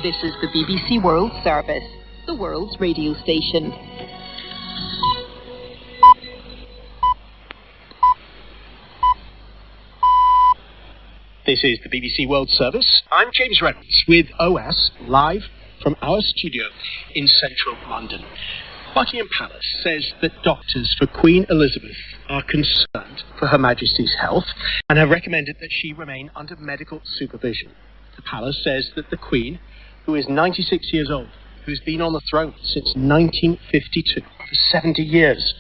This is the BBC World Service, the world's radio station. This is the BBC World Service. I'm James Reynolds with OS, live from our studio in central London. Buckingham Palace says that doctors for Queen Elizabeth are concerned for Her Majesty's health and have recommended that she remain under medical supervision. The palace says that the Queen, who is 96 years old, who's been on the throne since 1952 for 70 years,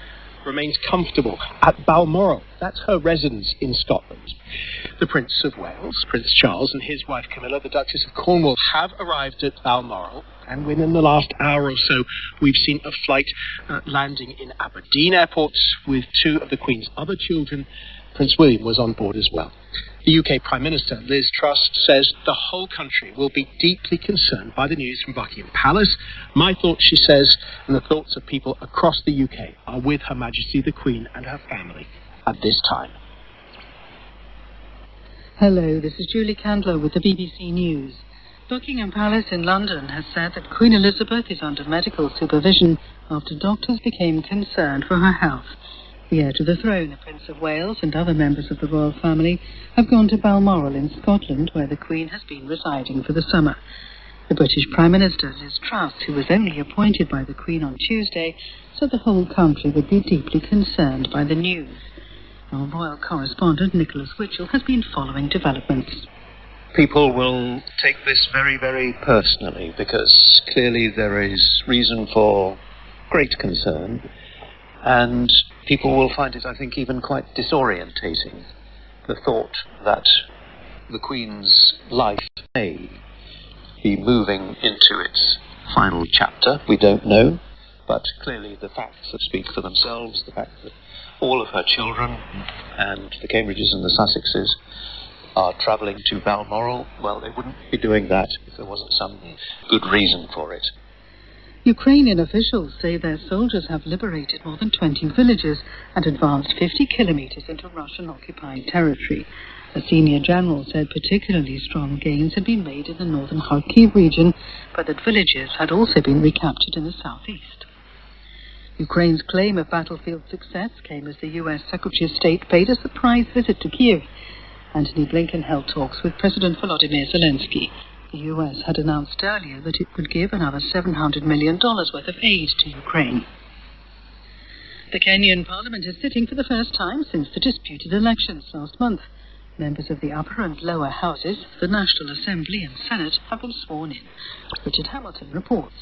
remains comfortable at Balmoral. That's her residence in Scotland. The Prince of Wales, Prince Charles, and his wife Camilla, the Duchess of Cornwall, have arrived at Balmoral, and within the last hour or so we've seen a flight landing in Aberdeen Airport with two of the Queen's other children. Prince William was on board as well. The UK Prime Minister, Liz Truss, says the whole country will be deeply concerned by the news from Buckingham Palace. My thoughts, she says, and the thoughts of people across the UK are with Her Majesty the Queen and her family at this time. Hello, this is Julie Candler with the BBC News. Buckingham Palace in London has said that Queen Elizabeth is under medical supervision after doctors became concerned for her health. The heir to the throne, the Prince of Wales, and other members of the royal family have gone to Balmoral in Scotland, where the Queen has been residing for the summer. The British Prime Minister, Liz Truss, who was only appointed by the Queen on Tuesday, said the whole country would be deeply concerned by the news. Our royal correspondent, Nicholas Witchell, has been following developments. People will take this very, very personally, because clearly there is reason for great concern, and people will find it, I think, even quite disorientating, the thought that the Queen's life may be moving into its final chapter. We don't know, but clearly the facts that speak for themselves, the fact that all of her children and the Cambridges and the Sussexes are travelling to Balmoral, well, they wouldn't be doing that if there wasn't some good reason for it. Ukrainian officials say their soldiers have liberated more than 20 villages and advanced 50 kilometres into Russian-occupied territory. A senior general said particularly strong gains had been made in the northern Kharkiv region, but that villages had also been recaptured in the southeast. Ukraine's claim of battlefield success came as the US Secretary of State paid a surprise visit to Kiev. Antony Blinken held talks with President Volodymyr Zelensky. The US had announced earlier that it would give another $700 million worth of aid to Ukraine. The Kenyan Parliament is sitting for the first time since the disputed elections last month. Members of the upper and lower houses, the National Assembly and Senate, have been sworn in. Richard Hamilton reports.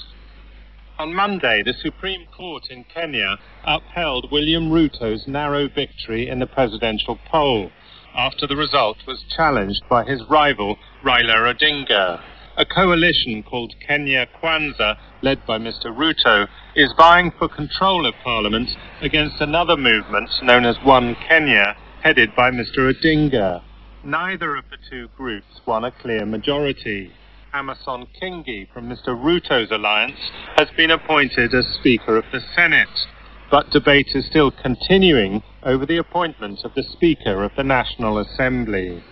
On Monday, the Supreme Court in Kenya upheld William Ruto's narrow victory in the presidential poll, after the result was challenged by his rival, Raila Odinga. A coalition called Kenya Kwanza, led by Mr. Ruto, is vying for control of Parliament against another movement known as One Kenya, headed by Mr. Odinga. Neither of the two groups won a clear majority. Amason Kingi from Mr. Ruto's alliance has been appointed as Speaker of the Senate, but debate is still continuing over the appointment of the Speaker of the National Assembly.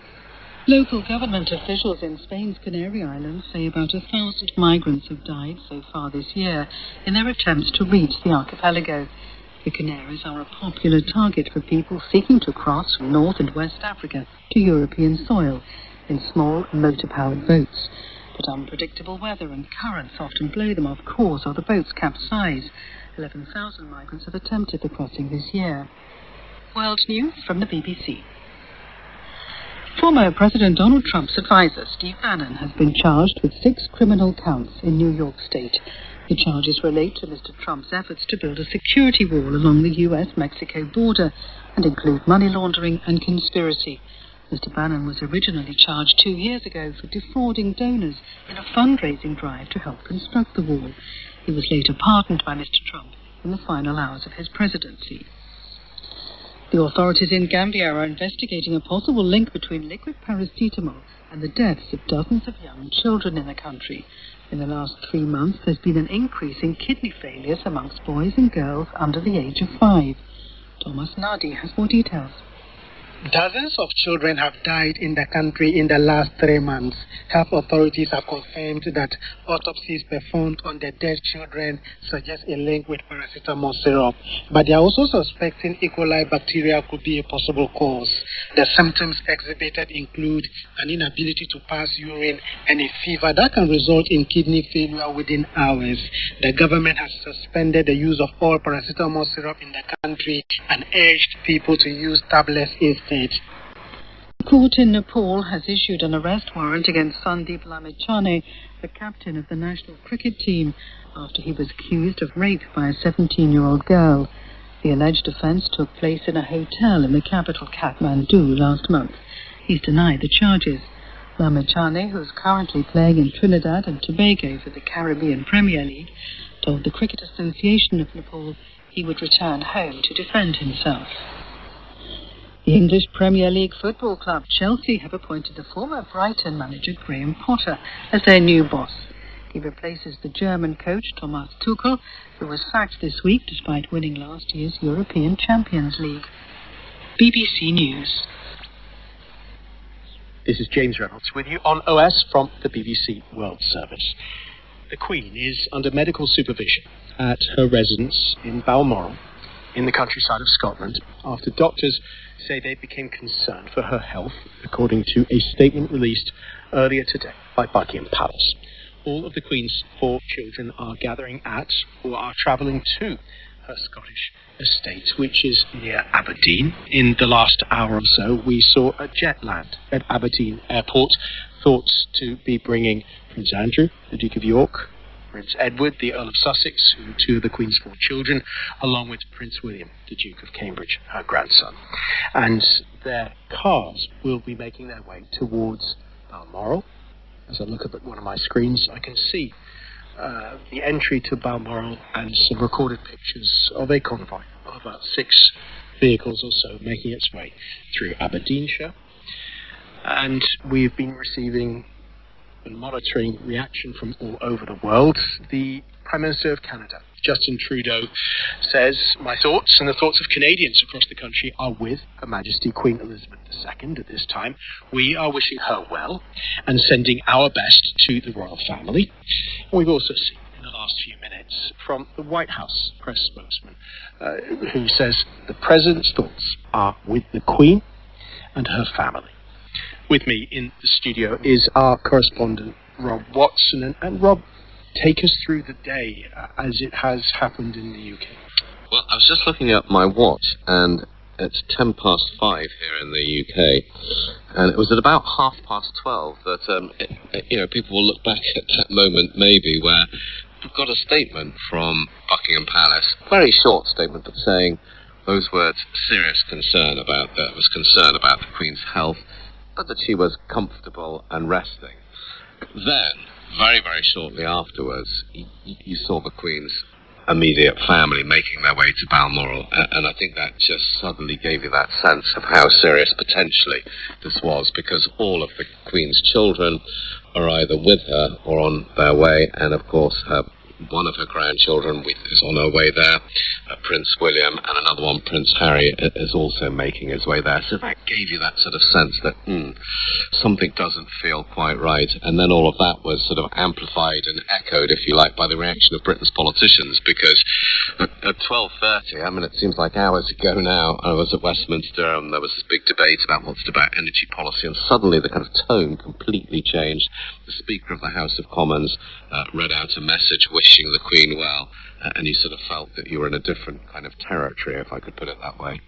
Local government officials in Spain's Canary Islands say about 1,000 migrants have died so far this year in their attempts to reach the archipelago. The Canaries are a popular target for people seeking to cross from North and West Africa to European soil in small motor-powered boats. But unpredictable weather and currents often blow them off course or the boats capsize. 11,000 migrants have attempted the crossing this year. World News from the BBC. Former President Donald Trump's advisor, Steve Bannon, has been charged with 6 criminal counts in New York State. The charges relate to Mr. Trump's efforts to build a security wall along the US-Mexico border and include money laundering and conspiracy. Mr. Bannon was originally charged 2 years ago for defrauding donors in a fundraising drive to help construct the wall. He was later pardoned by Mr. Trump in the final hours of his presidency. The authorities in Gambia are investigating a possible link between liquid paracetamol and the deaths of dozens of young children in the country. In the last 3 months, there's been an increase in kidney failures amongst boys and girls under the age of 5. Thomas Nadi has more details. Dozens of children have died in the country in the last 3 months. Health authorities have confirmed that autopsies performed on the dead children suggest a link with paracetamol syrup. But they are also suspecting E. coli bacteria could be a possible cause. The symptoms exhibited include an inability to pass urine and a fever that can result in kidney failure within hours. The government has suspended the use of all paracetamol syrup in the country and urged people to use tablets instead. The court in Nepal has issued an arrest warrant against Sandeep Lamichhane, the captain of the national cricket team, after he was accused of rape by a 17-year-old girl. The alleged offence took place in a hotel in the capital Kathmandu last month. He's denied the charges. Lamichhane, who is currently playing in Trinidad and Tobago for the Caribbean Premier League, told the Cricket Association of Nepal he would return home to defend himself. The English Premier League football club Chelsea have appointed the former Brighton manager Graham Potter as their new boss. He replaces the German coach Thomas Tuchel, who was sacked this week despite winning last year's European Champions League. BBC News. This is James Reynolds with you on OS from the BBC World Service. The Queen is under medical supervision at her residence in Balmoral, in the countryside of Scotland, after doctors say they became concerned for her health, according to a statement released earlier today by Buckingham Palace. All of the Queen's 4 children are gathering at or are travelling to her Scottish estate, which is near Aberdeen. In the last hour or so, we saw a jet land at Aberdeen Airport, thought to be bringing Prince Andrew, the Duke of York, Prince Edward, the Earl of Sussex, who are 2 of the Queen's 4 children, along with Prince William, the Duke of Cambridge, her grandson. And their cars will be making their way towards Balmoral. As I look up at one of my screens, I can see the entry to Balmoral and some recorded pictures of a convoy of about 6 vehicles or so making its way through Aberdeenshire. And we've been receiving and monitoring reaction from all over the world. The Prime Minister of Canada, Justin Trudeau, says, "My thoughts and the thoughts of Canadians across the country are with Her Majesty Queen Elizabeth II at this time. We are wishing her well and sending our best to the royal family." And we've also seen in the last few minutes from the White House press spokesman who says the President's thoughts are with the Queen and her family. With me in the studio is our correspondent, Rob Watson. And Rob, take us through the day as it has happened in the UK. Well, I was just looking at my watch, and it's 5:10 here in the UK, and it was at about 12:30 that, people will look back at that moment, maybe, where we've got a statement from Buckingham Palace, very short statement, but saying those words, serious concern about the Queen's health, but that she was comfortable and resting. Then, very, very shortly afterwards, you saw the Queen's immediate family making their way to Balmoral, and I think that just suddenly gave you that sense of how serious potentially this was, because all of the Queen's children are either with her or on their way, and of course one of her grandchildren is on her way there, Prince William, and another one, Prince Harry, is also making his way there. So that gave you that sort of sense that something doesn't feel quite right. And then all of that was sort of amplified and echoed, if you like, by the reaction of Britain's politicians, because at 12:30, I mean, it seems like hours ago now, I was at Westminster, and there was this big debate about energy policy, and suddenly the kind of tone completely changed. The Speaker of the House of Commons read out a message wishing the Queen well, and you sort of felt that you were in a different kind of territory, if I could put it that way.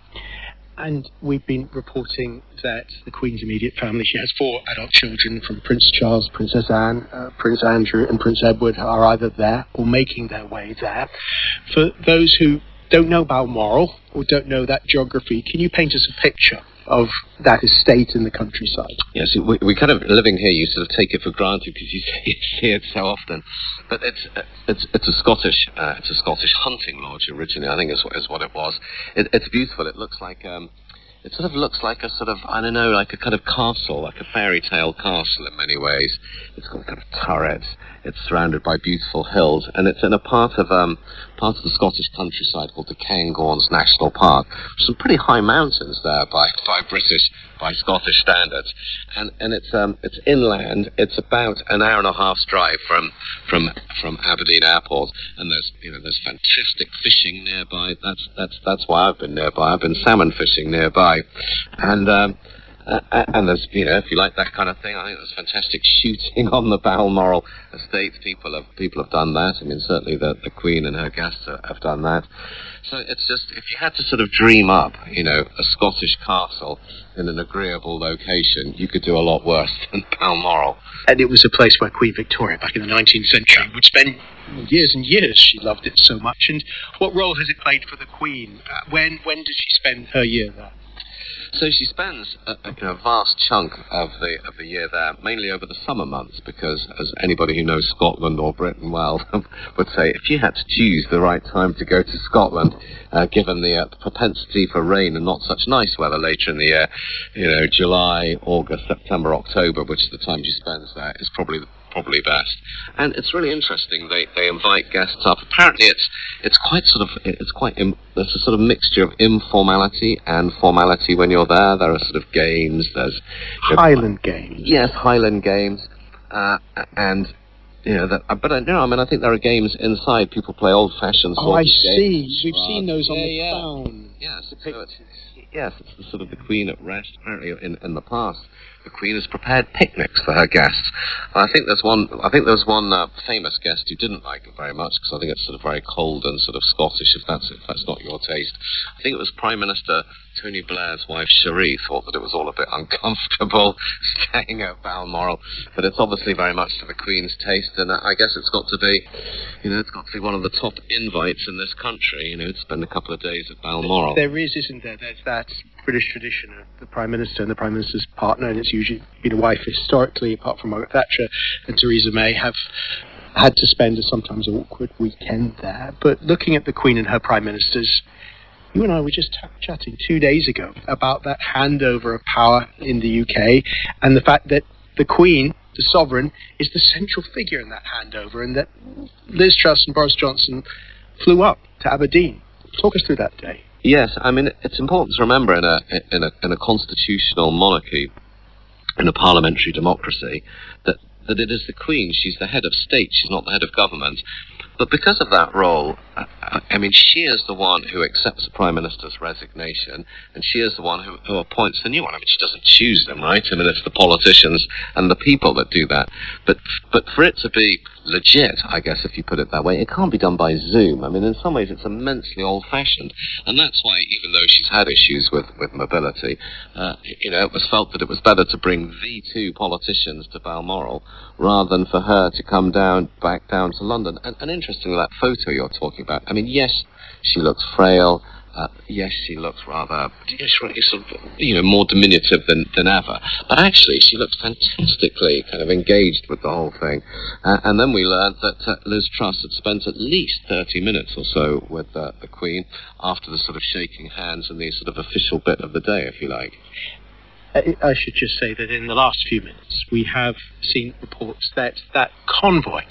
And we've been reporting that the Queen's immediate family, she has 4 adult children from Prince Charles, Princess Anne, Prince Andrew and Prince Edward, are either there or making their way there. For those who don't know Balmoral or don't know that geography, can you paint us a picture of that estate in the countryside? Yes, we kind of, living here, you sort of take it for granted because you see it so often. But it's a Scottish hunting lodge originally, I think is what it was. It's beautiful. It looks like it sort of looks like a sort of, I don't know, like a kind of castle, like a fairy tale castle in many ways. It's got kind of turrets. It's surrounded by beautiful hills, and it's in a part of the Scottish countryside called the Cairngorms National Park. Some pretty high mountains there by Scottish standards, and it's inland. It's about an hour and a half's drive from Aberdeen Airport, and there's fantastic fishing nearby. That's why I've been nearby. I've been salmon fishing nearby, and there's, if you like that kind of thing, I think there's fantastic shooting on the Balmoral estate. People have done that. I mean, certainly the Queen and her guests have done that. So it's just, if you had to sort of dream up, a Scottish castle in an agreeable location, you could do a lot worse than Balmoral. And it was a place where Queen Victoria, back in the 19th century, would spend years and years. She loved it so much. And what role has it played for the Queen? When does she spend her year there? So she spends a vast chunk of the year there, mainly over the summer months, because as anybody who knows Scotland or Britain well would say, if you had to choose the right time to go to Scotland, given the propensity for rain and not such nice weather later in the year, July, August, September, October, which is the time she spends there, is probably best. And it's really interesting. They invite guests up. Apparently there's a sort of mixture of informality and formality when you're there. There are sort of games. There's Highland games. Yes, Highland games. I think there are games inside. People play old-fashioned sort of games. See. We've seen those on the phone. Yes. It's the sort of the Queen at rest. Apparently, in the past, the Queen has prepared picnics for her guests. I think there's one famous guest who didn't like it very much, because I think it's sort of very cold and sort of Scottish. If that's not your taste, I think it was Prime Minister Tony Blair's wife Cherie thought that it was all a bit uncomfortable staying at Balmoral. But it's obviously very much to the Queen's taste, and I guess it's got to be one of the top invites in this country. To spend a couple of days at Balmoral. There is, isn't there? There's that British tradition of the Prime Minister and the Prime Minister's partner, and it's usually been a wife historically, apart from Margaret Thatcher and Theresa May, have had to spend a sometimes awkward weekend there. But looking at the Queen and her Prime Ministers, you and I were just chatting 2 days ago about that handover of power in the UK, and the fact that the Queen, the sovereign, is the central figure in that handover, and that Liz Truss and Boris Johnson flew up to Aberdeen. Talk us through that day. Yes, I mean, it's important to remember in a constitutional monarchy, in a parliamentary democracy, that it is the Queen. She's the head of state. She's not the head of government. But because of that role, she is the one who accepts the Prime Minister's resignation, and she is the one who appoints the new one. She doesn't choose them, right? It's the politicians and the people that do that. But for it to be legit, I guess, if you put it that way, it can't be done by Zoom. In some ways, it's immensely old-fashioned, and that's why, even though she's had issues with mobility, it was felt that it was better to bring the two politicians to Balmoral rather than for her to come back down to London. And interestingly, that photo you're talking about, yes, she looks frail. Yes, she looks rather, more diminutive than ever. But actually, she looks fantastically kind of engaged with the whole thing. And then we learned that Liz Truss had spent at least 30 minutes or so with the Queen after the sort of shaking hands and the sort of official bit of the day, if you like. I should just say that in the last few minutes, we have seen reports that that convoy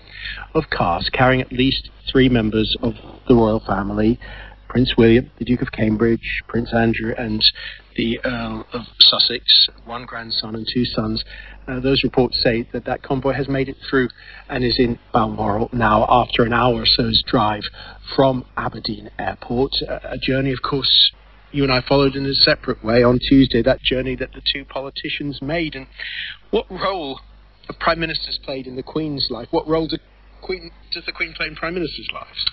of cars carrying at least 3 members of the royal family, Prince William, the Duke of Cambridge, Prince Andrew, and the Earl of Sussex, 1 grandson and 2 sons. Those reports say that convoy has made it through and is in Balmoral now after an hour or so's drive from Aberdeen Airport. A journey, of course, you and I followed in a separate way on Tuesday, that journey that the two politicians made. And what role have Prime Ministers played in the Queen's life? What role does the Queen play in Prime Ministers' lives?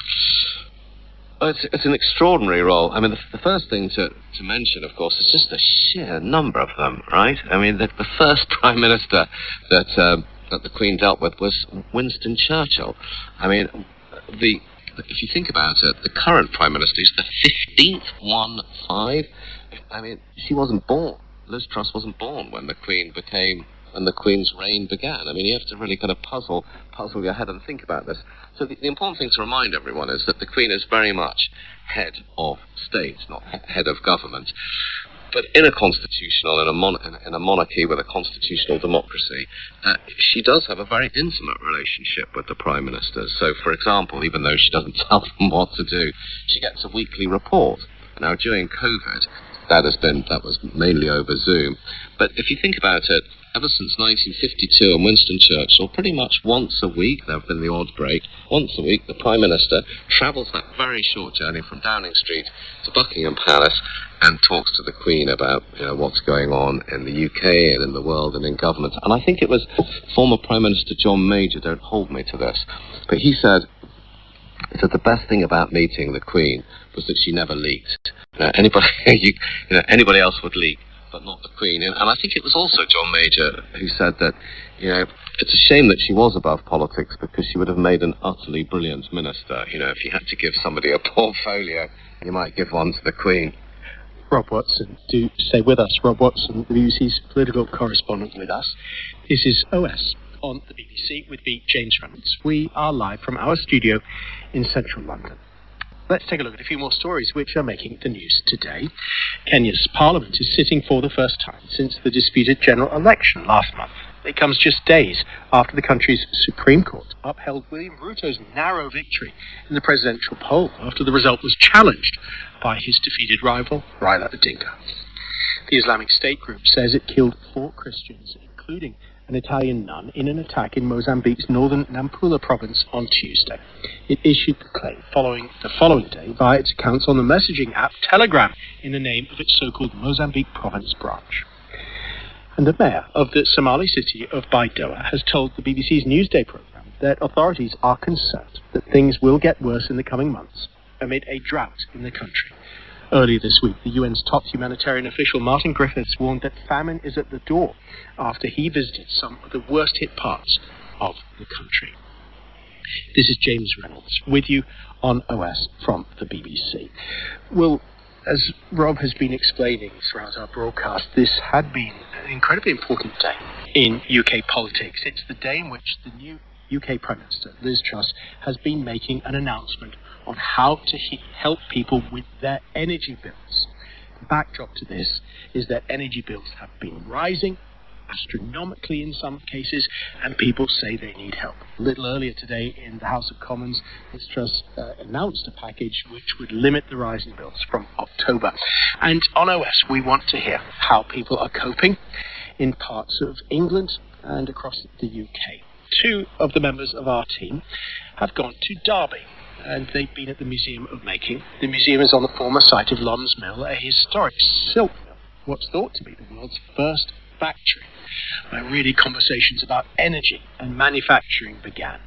Oh, it's an extraordinary role. The first thing to mention, of course, is just the sheer number of them, right? The first Prime Minister that the Queen dealt with was Winston Churchill. If you think about it, the current Prime Minister is the 15th. She wasn't born. Liz Truss wasn't born when the Queen's reign began. You have to really kind of puzzle your head and think about this. So the important thing to remind everyone is that the Queen is very much head of state, not head of government. But in a constitutional, in a monarchy with a constitutional democracy, she does have a very intimate relationship with the Prime Minister. So, for example, even though she doesn't tell them what to do, she gets a weekly report. Now, during COVID, that was mainly over Zoom. But if you think about it, ever since 1952 in Winston Churchill, pretty much once a week, there have been the odd break, once a week the Prime Minister travels that very short journey from Downing Street to Buckingham Palace and talks to the Queen about what's going on in the UK and in the world and in government. And I think it was former Prime Minister John Major, don't hold me to this, but he said the best thing about meeting the Queen was that she never leaked. Anybody else would leak, but not the Queen. And I think it was also John Major who said that, it's a shame that she was above politics because she would have made an utterly brilliant minister. If you had to give somebody a portfolio, you might give one to the Queen. Rob Watson, do stay with us. Rob Watson, the BBC's political correspondent with us. This is OS on the BBC with me, James Reynolds. We are live from our studio in central London. Let's take a look at a few more stories which are making the news today. Kenya's parliament is sitting for the first time since the disputed general election last month. It comes just days after the country's Supreme Court upheld William Ruto's narrow victory in the presidential poll after the result was challenged by his defeated rival, Raila Odinga. The Islamic State group says it killed 4 Christians, including an Italian nun, in an attack in Mozambique's northern Nampula province on Tuesday. It issued the claim the following day via its accounts on the messaging app Telegram in the name of its so-called Mozambique province branch. And the mayor of the Somali city of Baidoa has told the BBC's Newsday programme that authorities are concerned that things will get worse in the coming months amid a drought in the country. Earlier this week, the UN's top humanitarian official, Martin Griffiths, warned that famine is at the door after he visited some of the worst-hit parts of the country. This is James Reynolds with you on OS from the BBC. Well, as Rob has been explaining throughout our broadcast, this had been an incredibly important day in UK politics. It's the day in which the new UK Prime Minister, Liz Truss, has been making an announcement on how to help people with their energy bills. The backdrop to this is that energy bills have been rising astronomically in some cases, and people say they need help. A little earlier today in the House of Commons, Liz Truss announced a package which would limit the rise in bills from October. And on OS, we want to hear how people are coping in parts of England and across the UK. 2 of the members of our team have gone to Derby, and they've been at the Museum of Making. The museum is on the former site of Lom's Mill, a historic silk mill, what's thought to be the world's first factory, where really conversations about energy and manufacturing began.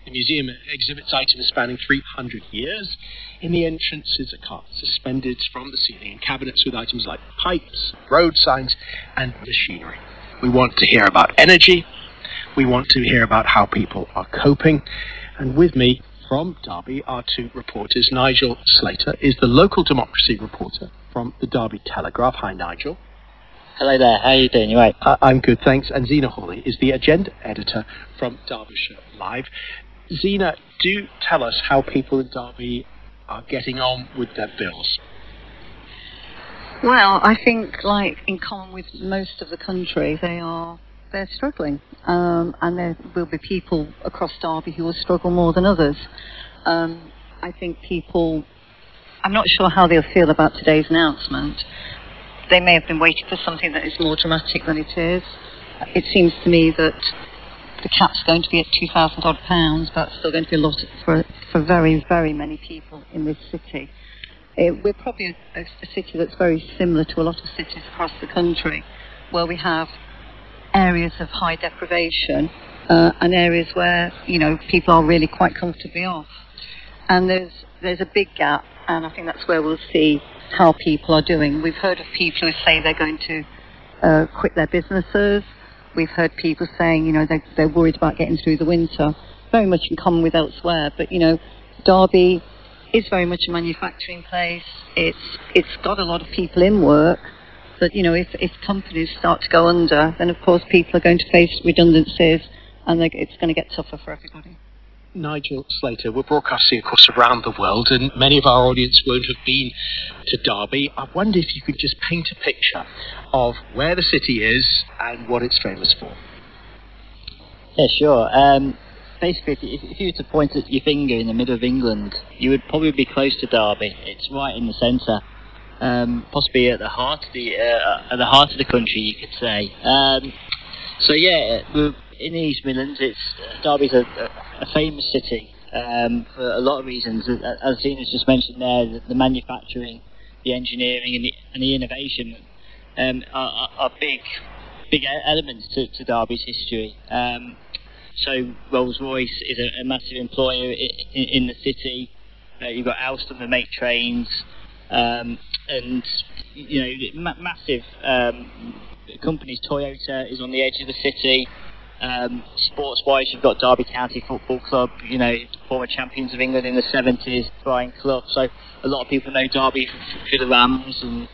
The museum exhibits items spanning 300 years. In the entrance is a cart suspended from the ceiling and cabinets with items like pipes, road signs, and machinery. We want to hear about energy. We want to hear about how people are coping. And with me from Derby are 2 reporters. Nigel Slater is the local democracy reporter from the Derby Telegraph. Hi, Nigel. Hello there, how are you doing? You right? I'm good, thanks. And Zena Hawley is the agenda editor from Derbyshire Live. Zena, do tell us how people in Derby are getting on with their bills. Well, I think, like in common with most of the country, they're struggling, and there will be people across Derby who will struggle more than others. I think I'm not sure how they'll feel about today's announcement. They may have been waiting for something that is more dramatic than it is. It seems to me that the cap's going to be at £2,000 odd. That's still going to be a lot for very, very many people in this city. We're probably a city that's very similar to a lot of cities across the country, where we have areas of high deprivation and areas where people are really quite comfortably off. And there's a big gap, and I think that's where we'll see how people are doing. We've heard of people who say they're going to quit their businesses. We've heard people saying, they're worried about getting through the winter. Very much in common with elsewhere, but Derby is very much a manufacturing place. It's got a lot of people in work, but if companies start to go under, then of course people are going to face redundancies, and it's going to get tougher for everybody. Nigel Slater, we're broadcasting, of course, around the world, and many of our audience won't have been to Derby. I wonder if you could just paint a picture of where the city is and what it's famous for. Yeah, sure. Basically, if you were to point at your finger in the middle of England, you would probably be close to Derby. It's right in the centre, possibly at the heart of the country, you could say. So yeah, in the East Midlands, Derby's a famous city for a lot of reasons. As Zina's just mentioned there, the manufacturing, the engineering, and the innovation are big elements to Derby's history. So Rolls-Royce is a massive employer in the city. You've got Alstom that make trains, and massive companies. Toyota is on the edge of the city. Sports-wise, you've got Derby County Football Club, former champions of England in the 70s, Brian Clough. So a lot of people know Derby for the Rams, and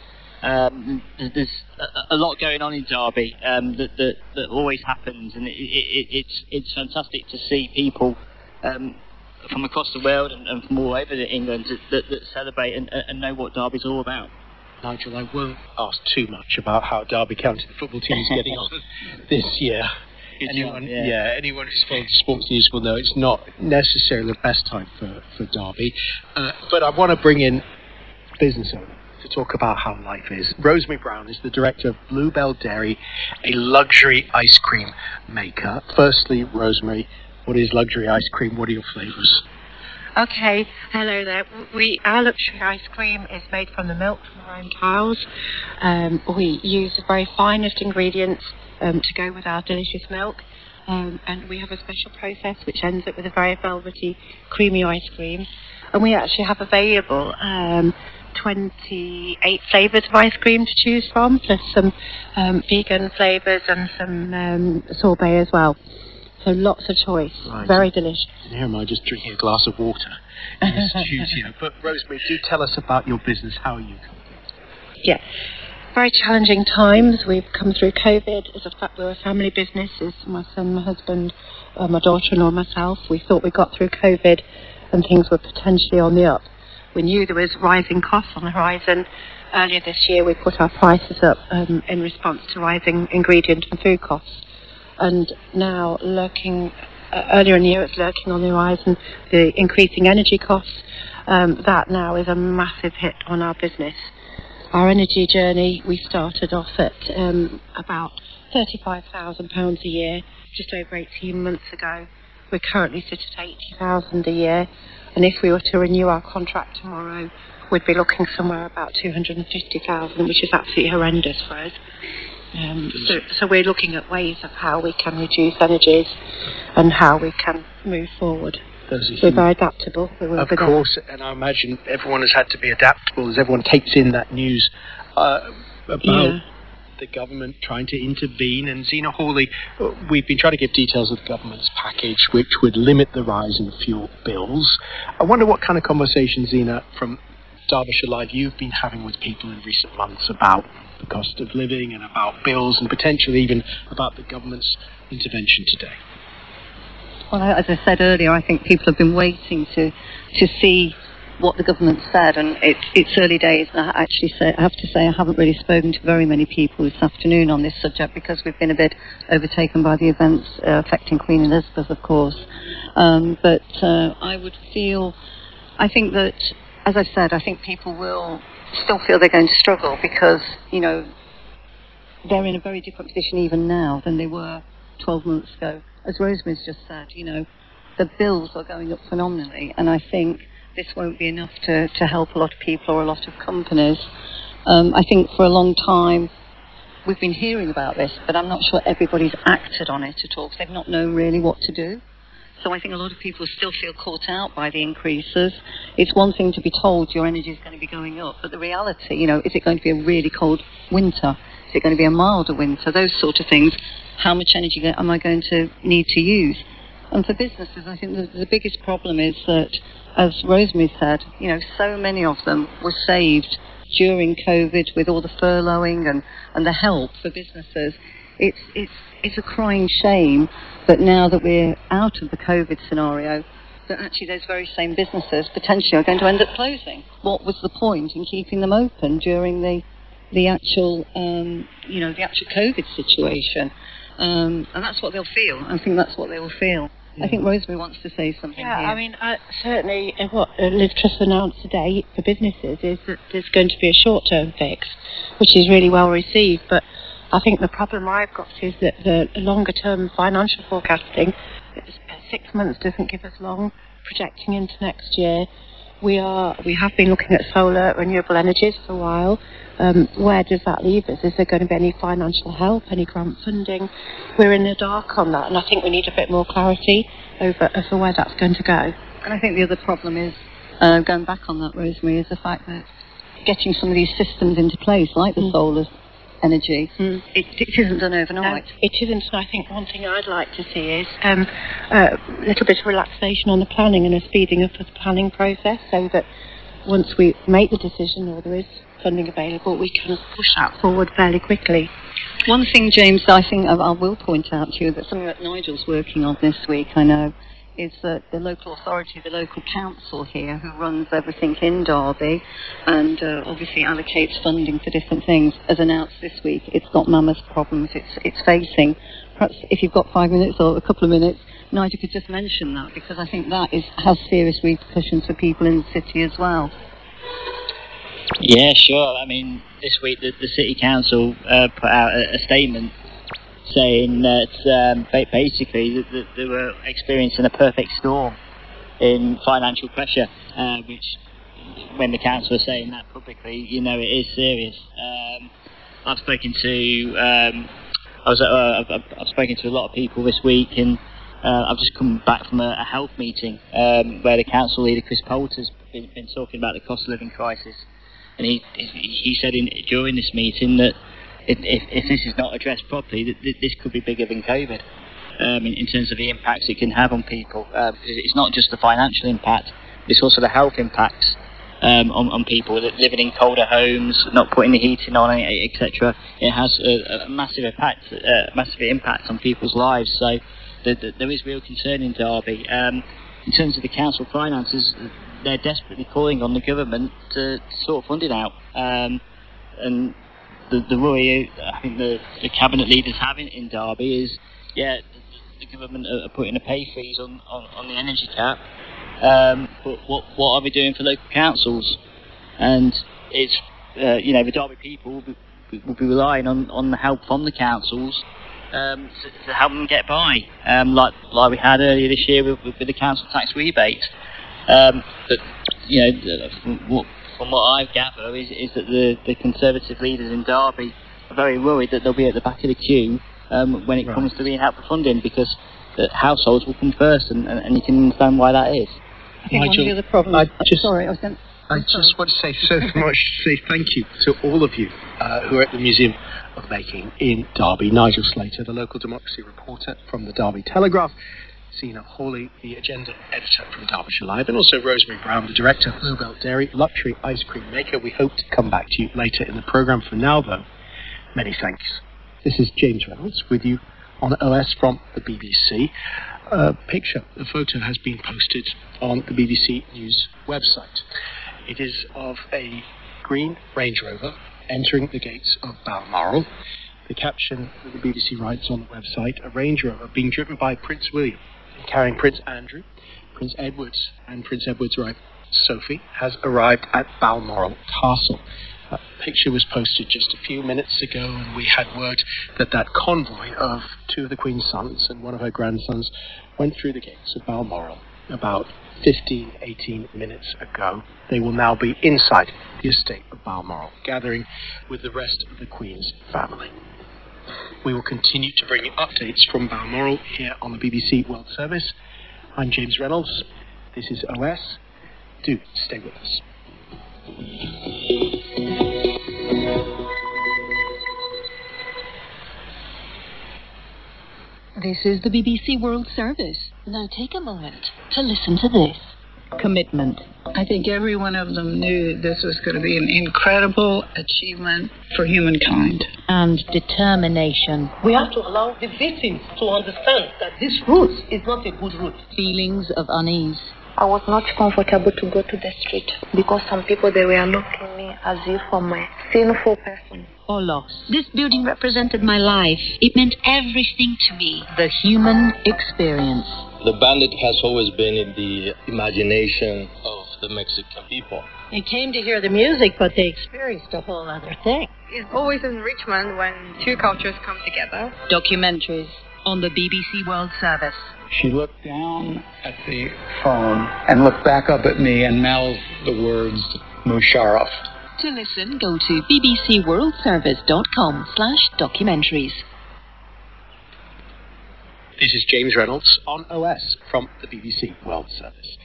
there's a lot going on in Derby that always happens, and it's fantastic to see people from across the world and from all over England that celebrate and know what Derby's all about. Nigel, I won't ask too much about how Derby County, the football team, is getting on this year. Anyone who's followed sports news will know it's not necessarily the best time for Derby. But I want to bring in business owner to talk about how life is. Rosemary Brown is the director of Bluebell Dairy, a luxury ice cream maker. Firstly, Rosemary, what is luxury ice cream? What are your flavours? Okay, hello there. Our luxury ice cream is made from the milk from our own cows. We use the very finest ingredients to go with our delicious milk, and we have a special process which ends up with a very velvety, creamy ice cream. And we actually have available 28 flavours of ice cream to choose from, plus some vegan flavours and some sorbet as well. So lots of choice. Right. Very delicious. And here am I just drinking a glass of water in the studio. But Rosemary, do tell us about your business. How are you? Yeah. Very challenging times. We've come through COVID. As a fact, we're a family business. It's my son, my husband, my daughter-in-law, myself. We thought we got through COVID and things were potentially on the up. We knew there was rising costs on the horizon. Earlier this year, we put our prices up in response to rising ingredient and food costs. And now, earlier in the year, it's lurking on the horizon, the increasing energy costs. That now is a massive hit on our business. Our energy journey, we started off at about £35,000 a year, just over 18 months ago. We currently sit at £80,000 a year, and if we were to renew our contract tomorrow, we'd be looking somewhere about £250,000, which is absolutely horrendous for us. So we're looking at ways of how we can reduce energies and how we can move forward. We're very adaptable. Of course, and I imagine everyone has had to be adaptable as everyone takes in that news about the government trying to intervene. And Zina Hawley, we've been trying to give details of the government's package, which would limit the rise in fuel bills. I wonder what kind of conversation, Zina, from Derbyshire Live, you've been having with people in recent months about the cost of living and about bills and potentially even about the government's intervention today. Well, as I said earlier, I think people have been waiting to see what the government said, and it's early days. And I have to say I haven't really spoken to very many people this afternoon on this subject because we've been a bit overtaken by the events affecting Queen Elizabeth, of course. But I think that, as I've said, I think people will still feel they're going to struggle because, they're in a very different position even now than they were 12 months ago. As Rosemary's just said, the bills are going up phenomenally, and I think this won't be enough to help a lot of people or a lot of companies. I think for a long time we've been hearing about this, but I'm not sure everybody's acted on it at all because they've not known really what to do. So I think a lot of people still feel caught out by the increases. It's one thing to be told your energy is going to be going up, but the reality, is it going to be a really cold winter? Is it going to be a milder winter? Those sort of things. How much energy am I going to need to use? And for businesses, I think the biggest problem is that, as Rosemary said, so many of them were saved during COVID with all the furloughing and the help for businesses. It's a crying shame that now that we're out of the COVID scenario, that actually those very same businesses potentially are going to end up closing. What was the point in keeping them open during the actual the actual COVID situation? And that's what they'll feel. I think that's what they will feel. I think Rosemary wants to say something here. I mean, certainly what Liz Truss announced today for businesses is that there's going to be a short-term fix, which is really well received. But I think the problem I've got is that the longer-term financial forecasting, 6 months doesn't give us long. Projecting into next year, we have been looking at solar, renewable energies for a while. Where does that leave us? Is there going to be any financial help, any grant funding? We're in the dark on that, and I think we need a bit more clarity over where that's going to go. And I think the other problem is, going back on that, Rosemary, is the fact that getting some of these systems into place, like the solar energy, it isn't done overnight. No, it isn't, and I think one thing I'd like to see is a little bit of relaxation on the planning and a speeding up of the planning process, so that once we make the decision or there is funding available, we can push that forward fairly quickly. One thing, James, I think I will point out to you, that something that Nigel's working on this week, I know, is that the local authority, the local council here, who runs everything in Derby and obviously allocates funding for different things, as announced this week, it's got mammoth problems it's facing. Perhaps if you've got 5 minutes or a couple of minutes, Nigel could just mention that, because I think that has serious repercussions for people in the city as well. Yeah, sure. I mean, this week the City Council put out a statement saying that basically that they were experiencing a perfect storm in financial pressure, which, when the council is saying that publicly, you know it is serious. I've spoken to I've spoken to a lot of people this week, and I've just come back from a health meeting where the council leader, Chris Poulter's been talking about the cost of living crisis. And he said during this meeting that if this is not addressed properly, that this could be bigger than COVID in terms of the impacts it can have on people. Because it's not just the financial impact, it's also the health impacts on people that living in colder homes, not putting the heating on, etc. It has a massive impact on people's lives. So there is real concern in Derby. In terms of the council finances, they're desperately calling on the government to sort funding out. And the worry I think the cabinet leaders have in Derby is, the government are putting a pay freeze on the energy cap. But what are we doing for local councils? And it's the Derby people will be relying on the help from the councils to help them get by, like we had earlier this year with the council tax rebate. But from what I gather is that the Conservative leaders in Derby are very worried that they'll be at the back of the queue when it comes to being helped for funding, because the households will come first, and you can understand why that is. I think one of the other problems... I just want to say so much to say thank you to all of you who are at the Museum of Making in Derby. Nigel Slater, the local democracy reporter from the Derby Telegraph, Sina Hawley, the agenda editor from Derbyshire Live, and also Rosemary Brown, the director of Bluebell Dairy, luxury ice cream maker. We hope to come back to you later in the programme. For now, though, many thanks. This is James Reynolds with you on OS from the BBC. A photo has been posted on the BBC News website. It is of a green Range Rover entering the gates of Balmoral. The caption that the BBC writes on the website: a Range Rover being driven by Prince William, carrying Prince Andrew, Prince Edward, and Prince Edward's wife Sophie, has arrived at Balmoral Castle. A picture was posted just a few minutes ago, and we had word that convoy of two of the Queen's sons and one of her grandsons went through the gates of Balmoral about 18 minutes ago. They will now be inside the estate of Balmoral, gathering with the rest of the Queen's family. We will continue to bring you updates from Balmoral here on the BBC World Service. I'm James Reynolds. This is OS. Do stay with us. This is the BBC World Service. Now take a moment to listen to this. Commitment. I think every one of them knew this was going to be an incredible achievement for humankind. And determination. We have to allow the victims to understand that this route is not a good route. Feelings of unease. I was not comfortable to go to the street because some people, they were looking at me as if I'm a sinful person. Or loss. This building represented my life. It meant everything to me. The human experience. The bandit has always been in the imagination of the Mexican people. They came to hear the music, but they experienced a whole other thing. It's always enrichment when two cultures come together. Documentaries on the BBC World Service. She looked down at the phone and looked back up at me and mouthed the words, Musharraf. To listen, go to bbcworldservice.com/documentaries. This is James Reynolds on OS from the BBC World Service.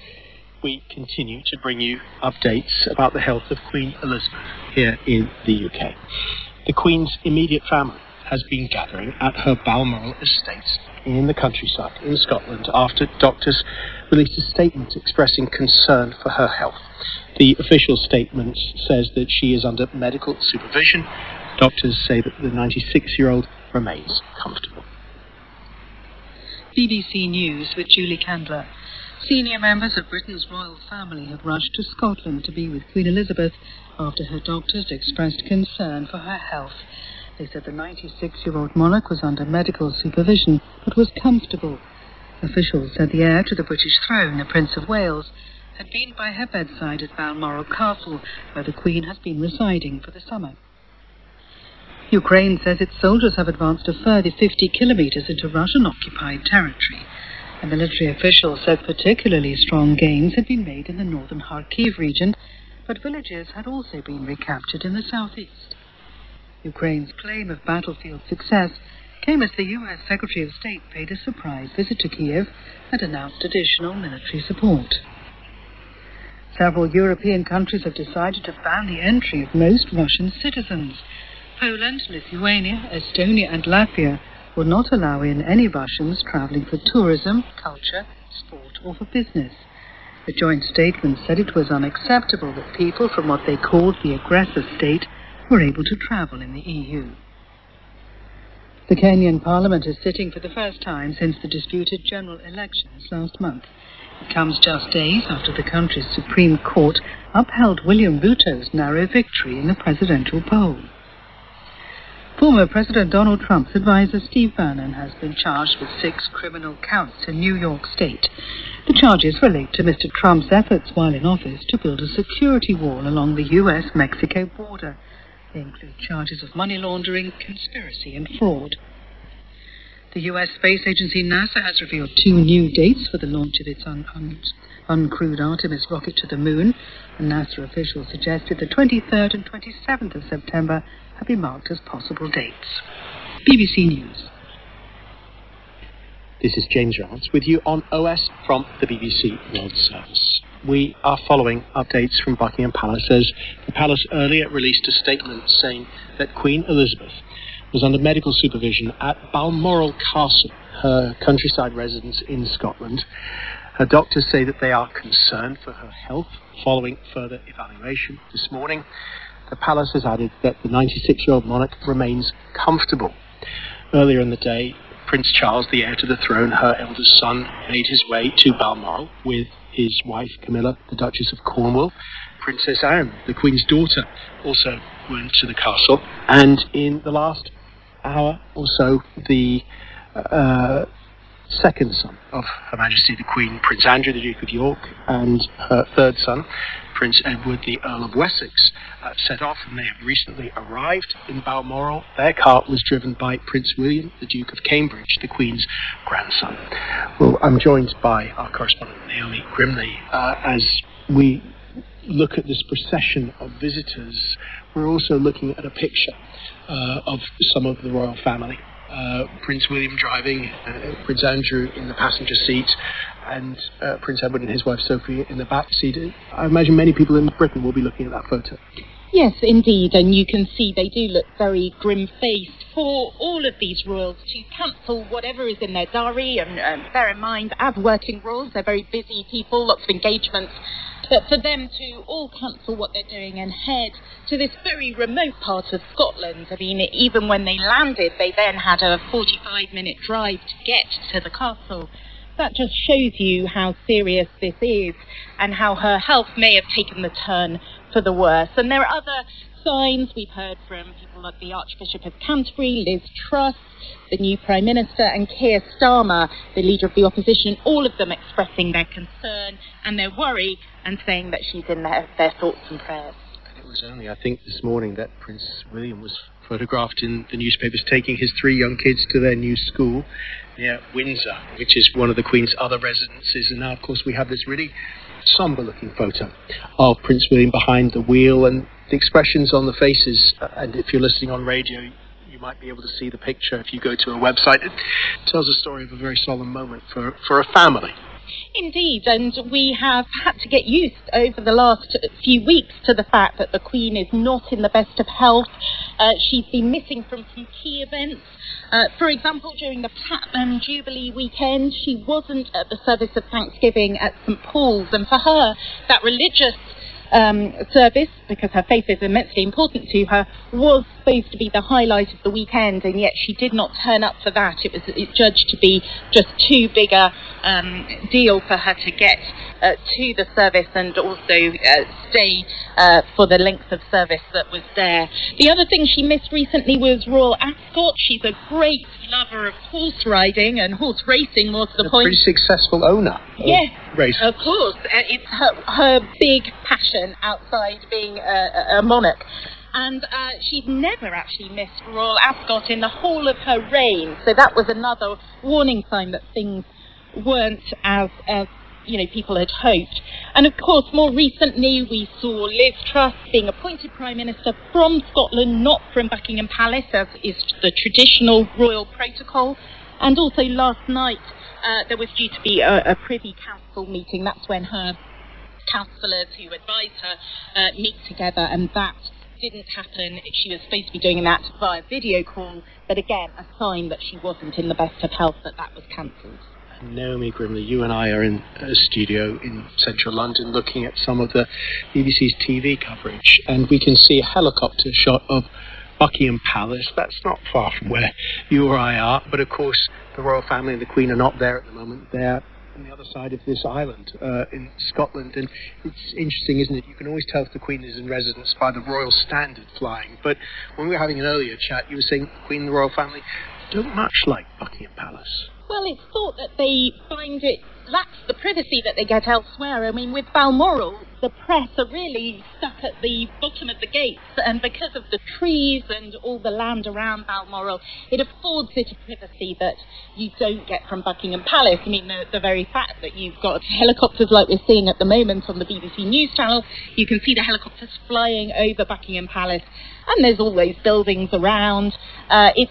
We continue to bring you updates about the health of Queen Elizabeth here in the UK. The Queen's immediate family has been gathering at her Balmoral estate in the countryside in Scotland after doctors released a statement expressing concern for her health. The official statement says that she is under medical supervision. Doctors say that the 96-year-old remains comfortable. BBC News with Julie Candler. Senior members of Britain's royal family have rushed to Scotland to be with Queen Elizabeth after her doctors expressed concern for her health. They said the 96-year-old monarch was under medical supervision but was comfortable. Officials said the heir to the British throne, the Prince of Wales, had been by her bedside at Balmoral Castle, where the Queen has been residing for the summer. Ukraine says its soldiers have advanced a further 50 kilometers into Russian-occupied territory. A military official said particularly strong gains had been made in the northern Kharkiv region, but villages had also been recaptured in the southeast. Ukraine's claim of battlefield success came as the U.S. Secretary of State paid a surprise visit to Kiev and announced additional military support. Several European countries have decided to ban the entry of most Russian citizens. Poland, Lithuania, Estonia and Latvia will not allow in any Russians travelling for tourism, culture, sport or for business. The joint statement said it was unacceptable that people from what they called the aggressor state were able to travel in the EU. The Kenyan Parliament is sitting for the first time since the disputed general elections last month. It comes just days after the country's Supreme Court upheld William Ruto's narrow victory in the presidential poll. Former President Donald Trump's advisor Steve Bannon has been charged with 6 criminal counts in New York State. The charges relate to Mr. Trump's efforts while in office to build a security wall along the US-Mexico border. They include charges of money laundering, conspiracy and fraud. The US space agency NASA has revealed 2 new dates for the launch of its uncrewed Artemis rocket to the moon. A NASA official suggested the 23rd and 27th of September have been marked as possible dates. BBC News. This is James Reynolds with you on OS from the BBC World Service. We are following updates from Buckingham Palace as the Palace earlier released a statement saying that Queen Elizabeth was under medical supervision at Balmoral Castle, her countryside residence in Scotland. Her doctors say that they are concerned for her health following further evaluation this morning. The Palace has added that the 96-year-old monarch remains comfortable. Earlier in the day, Prince Charles, the heir to the throne, her eldest son, made his way to Balmoral with his wife Camilla, the Duchess of Cornwall. Princess Anne, the Queen's daughter, also went to the castle. And in the last hour or so, the second son of Her Majesty the Queen, Prince Andrew, the Duke of York, and her third son, Prince Edward, the Earl of Wessex, set off, and they have recently arrived in Balmoral. Their cart was driven by Prince William, the Duke of Cambridge, the Queen's grandson. Well, I'm joined by our correspondent Naomi Grimley as we look at this procession of visitors. We're also looking at a picture of some of the royal family. Prince William driving, Prince Andrew in the passenger seat, and Prince Edward and his wife Sophie in the back seat. I imagine many people in Britain will be looking at that photo. Yes, indeed, and you can see they do look very grim-faced. For all of these royals to cancel whatever is in their diary, and bear in mind, as working royals, they're very busy people, lots of engagements. But for them to all cancel what they're doing and head to this very remote part of Scotland, I mean, even when they landed, they then had a 45-minute drive to get to the castle. That just shows you how serious this is and how her health may have taken the turn for the worse. And there are other signs. We've heard from people like the Archbishop of Canterbury, Liz Truss, the new Prime Minister, and Keir Starmer, the leader of the opposition, all of them expressing their concern and their worry and saying that she's in their thoughts and prayers. It was only, I think, this morning that Prince William was photographed in the newspapers taking his 3 young kids to their new school near Windsor, which is one of the Queen's other residences. And now, of course, we have this really sombre-looking photo of Prince William behind the wheel, and the expressions on the faces, and if you're listening on radio, you might be able to see the picture if you go to a website. It tells a story of a very solemn moment for a family. Indeed, and we have had to get used over the last few weeks to the fact that the Queen is not in the best of health. She's been missing from some key events. For example, during the Platinum Jubilee weekend, she wasn't at the service of Thanksgiving at St Paul's, and for her, that religious service, because her faith is immensely important to her, was supposed to be the highlight of the weekend, and yet she did not turn up for that. It was judged to be just too big a deal for her to get to the service and also stay for the length of service that was there. The other thing she missed recently was Royal Ascot. She's a great lover of horse riding and horse racing, more to the point. A pretty successful owner. Yes, race. Of course. It's her big passion outside being a monarch. And she'd never actually missed Royal Ascot in the whole of her reign. So that was another warning sign that things weren't as people had hoped. And of course, more recently, we saw Liz Truss being appointed Prime Minister from Scotland, not from Buckingham Palace, as is the traditional royal protocol. And also last night, there was due to be a Privy Council meeting. That's when her councillors who advise her meet together, and that didn't happen. She was supposed to be doing that via video call, but again, a sign that she wasn't in the best of health, that was cancelled. Naomi Grimley, you and I are in a studio in central London looking at some of the BBC's TV coverage, and we can see a helicopter shot of Buckingham Palace. That's not far from where you or I are, but of course the royal family and the Queen are not there at the moment. They're on the other side of this island in Scotland, and it's interesting, isn't it? You can always tell if the Queen is in residence by the royal standard flying, but when we were having an earlier chat, you were saying the Queen and the royal family don't much like Buckingham Palace. Well, it's thought that they find it lacks the privacy that they get elsewhere. I mean, with Balmoral, the press are really stuck at the bottom of the gates, and because of the trees and all the land around Balmoral, it affords it a privacy that you don't get from Buckingham Palace. I mean, the very fact that you've got helicopters like we're seeing at the moment on the BBC News channel, you can see the helicopters flying over Buckingham Palace, and there's all those buildings around. It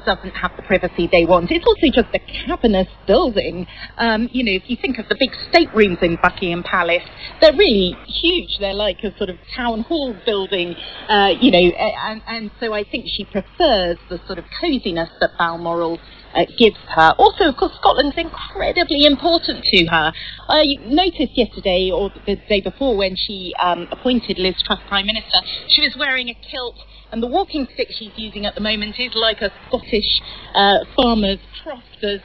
doesn't have the privacy they want. It's also just a cavernous building. If you think of the big staterooms in Buckingham Palace, they're really huge. They're like a sort of town hall building, and so I think she prefers the sort of coziness that Balmoral gives her. Also, of course, Scotland's incredibly important to her. I noticed yesterday, or the day before, when she appointed Liz Truss Prime Minister, she was wearing a kilt, and the walking stick she's using at the moment is like a Scottish farmer's crofter's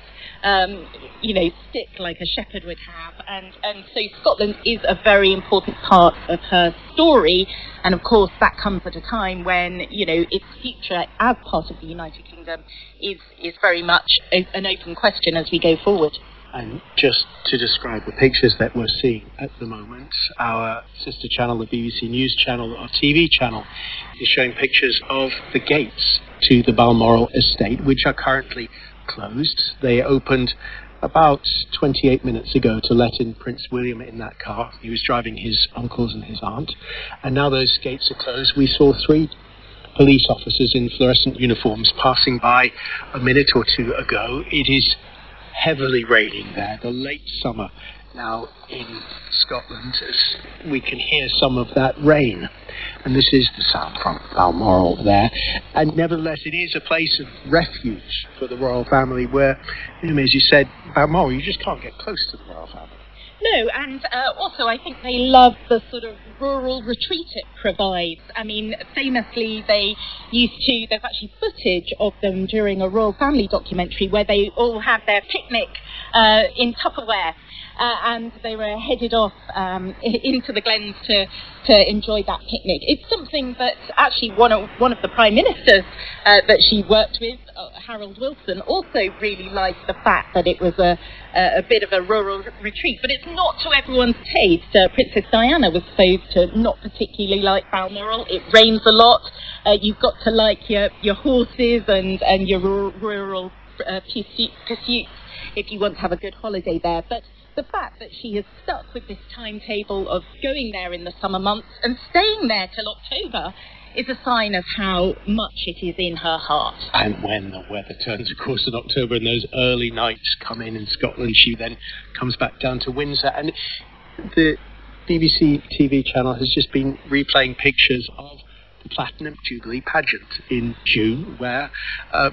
stick, like a shepherd would have, and so Scotland is a very important part of her story, and of course that comes at a time when its future as part of the United Kingdom is very much an open question as we go forward. And just to describe the pictures that we're seeing at the moment, our sister channel, the BBC News channel, our TV channel, is showing pictures of the gates to the Balmoral estate, which are currently closed. They opened about 28 minutes ago to let in Prince William in that car. He was driving his uncles and his aunt, and now those gates are closed. We saw 3 police officers in fluorescent uniforms passing by a minute or two ago. It is heavily raining there, the late summer now in Scotland, as we can hear some of that rain. And this is the sound from Balmoral there. And nevertheless, it is a place of refuge for the royal family where, as you said, Balmoral, you just can't get close to the royal family. No, and also I think they love the sort of rural retreat it provides. I mean, famously there's actually footage of them during a royal family documentary where they all had their picnic in Tupperware. And they were headed off into the glens to enjoy that picnic. It's something that actually one of the prime ministers that she worked with, Harold Wilson, also really liked the fact that it was a bit of a rural retreat. But it's not to everyone's taste. Princess Diana was supposed to not particularly like Balmoral. It rains a lot. You've got to like your horses and your rural pursuits if you want to have a good holiday there. But the fact that she has stuck with this timetable of going there in the summer months and staying there till October is a sign of how much it is in her heart. And when the weather turns, of course, in October and those early nights come in Scotland, she then comes back down to Windsor. And the BBC TV channel has just been replaying pictures of the Platinum Jubilee pageant in June, where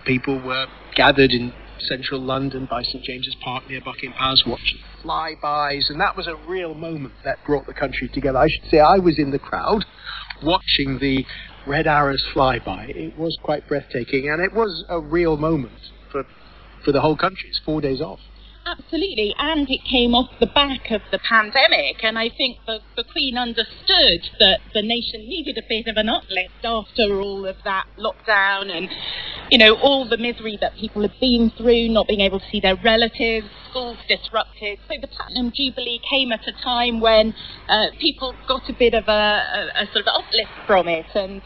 people were gathered in central London by St James's Park near Buckingham Palace watching flybys, and that was a real moment that brought the country together. I should say I was in the crowd watching the Red Arrows flyby. It was quite breathtaking, and it was a real moment for the whole country. It's 4 days off. Absolutely, and it came off the back of the pandemic, and I think the Queen understood that the nation needed a bit of an uplift after all of that lockdown and, you know, all the misery that people had been through, not being able to see their relatives, schools disrupted. So the Platinum Jubilee came at a time when people got a bit of a sort of uplift from it, and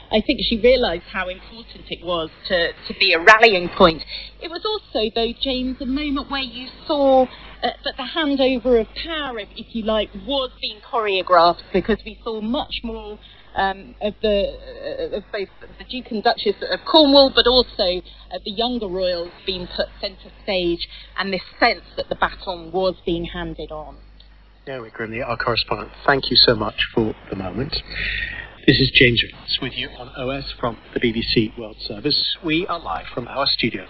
I think she realised how important it was to be a rallying point. It was also, though, James, a moment where you saw that the handover of power, if you like, was being choreographed, because we saw much more of both the Duke and Duchess of Cornwall, but also the younger royals being put centre stage, and this sense that the baton was being handed on. Naomi Grimley, our correspondent, thank you so much for the moment. This is James Reynolds with you on OS from the BBC World Service. We are live from our studio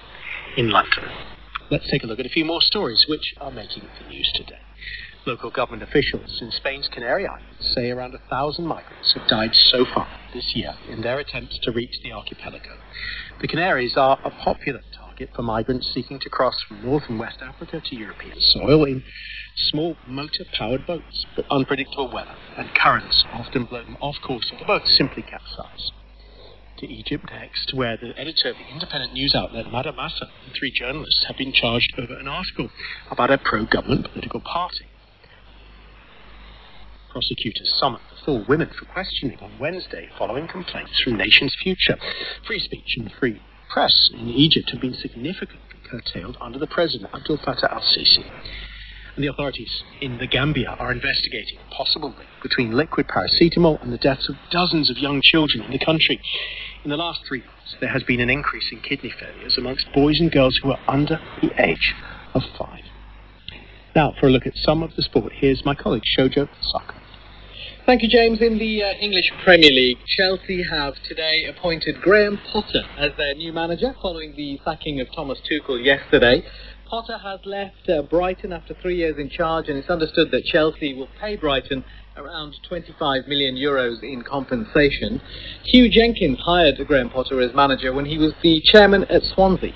in London. Let's take a look at a few more stories which are making the news today. Local government officials in Spain's Canary Islands say around 1,000 migrants have died so far this year in their attempts to reach the archipelago. The Canaries are a popular target for migrants seeking to cross from North and West Africa to European soil in small motor-powered boats, but unpredictable weather and currents often blow them off course, or the boats simply capsize. To Egypt next, where the editor of the independent news outlet Mada Massa and 3 journalists have been charged over an article about a pro-government political party. Prosecutors summoned the 4 women for questioning on Wednesday following complaints from Nation's Future. Free speech and free press in Egypt have been significantly curtailed under the president, Abdel Fattah al-Sisi. And the authorities in the Gambia are investigating a possible link between liquid paracetamol and the deaths of dozens of young children in the country. In the last 3 months, there has been an increase in kidney failures amongst boys and girls who are under the age of 5. Now, for a look at some of the sport, here's my colleague Shojo Saka. Thank you, James. In the English Premier League, Chelsea have today appointed Graham Potter as their new manager following the sacking of Thomas Tuchel yesterday. Potter has left Brighton after 3 years in charge, and it's understood that Chelsea will pay Brighton around €25 million in compensation. Hugh Jenkins hired Graham Potter as manager when he was the chairman at Swansea.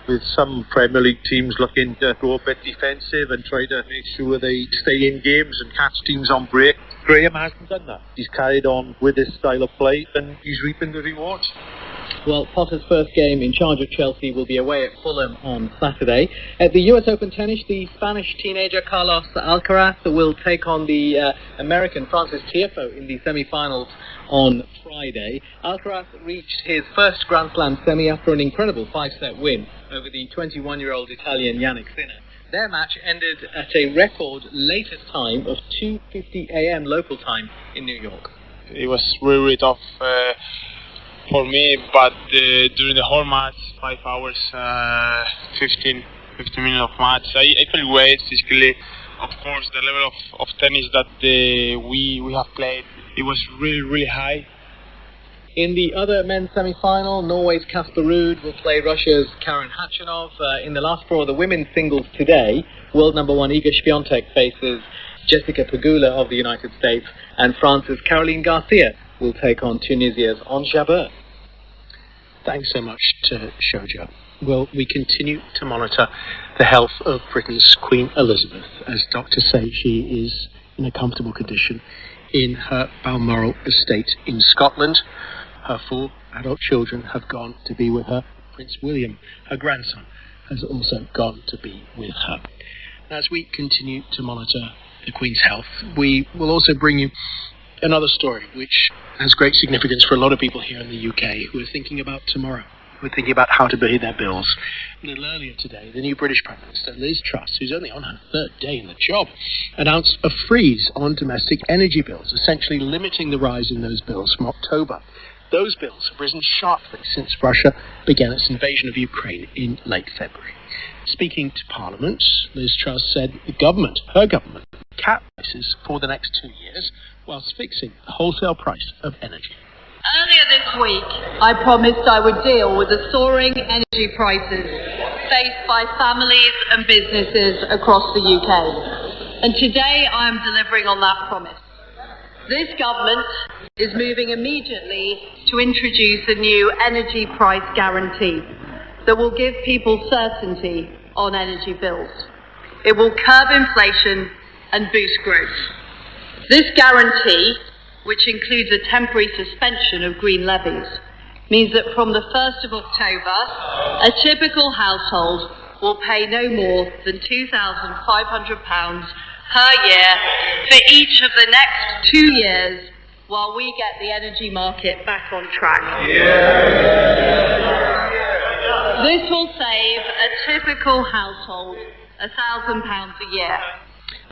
With some Premier League teams looking to go a bit defensive and try to make sure they stay in games and catch teams on break, Graham hasn't done that. He's carried on with his style of play and he's reaping the rewards. Well, Potter's first game in charge of Chelsea will be away at Fulham on Saturday. At the US Open tennis, the Spanish teenager Carlos Alcaraz will take on the American Francis Tiafoe in the semi-finals on Friday. Alcaraz reached his first Grand Slam semi after an incredible 5-set win over the 21-year-old Italian Yannick Sinner. Their match ended at a record latest time of 2:50 a.m. local time in New York. It was really tough for me, but during the whole match, 5 hours, 15 minutes of match, I felt great physically. Of course, the level of tennis that we have played, it was really, really high. In the other men's semi-final, Norway's Kasper Ruud will play Russia's Karen Khachanov. In the last four of the women's singles today, world number one Iga Świątek faces Jessica Pegula of the United States, and France's Caroline Garcia will take on Tunisia's Ons Jabeur. Thanks so much to Shoujo. Well, we continue to monitor the health of Britain's Queen Elizabeth, as doctors say she is in a comfortable condition in her Balmoral estate in Scotland. Her 4 adult children have gone to be with her. Prince William, her grandson, has also gone to be with her. As we continue to monitor the Queen's health, we will also bring you another story which has great significance for a lot of people here in the UK who are thinking about tomorrow, who are thinking about how to pay their bills. A little earlier today, the new British Prime Minister, Liz Truss, who's only on her 3rd day in the job, announced a freeze on domestic energy bills, essentially limiting the rise in those bills from October. Those bills have risen sharply since Russia began its invasion of Ukraine in late February. Speaking to Parliament, Liz Truss said her government, cap prices for the next 2 years whilst fixing the wholesale price of energy. Earlier this week, I promised I would deal with the soaring energy prices faced by families and businesses across the UK. And today I am delivering on that promise. This government is moving immediately to introduce a new energy price guarantee that will give people certainty on energy bills. It will curb inflation and boost growth. This guarantee, which includes a temporary suspension of green levies, means that from the 1st of October, a typical household will pay no more than £2,500 per year for each of the next 2 years while we get the energy market back on track. This will save a typical household £1,000 a year.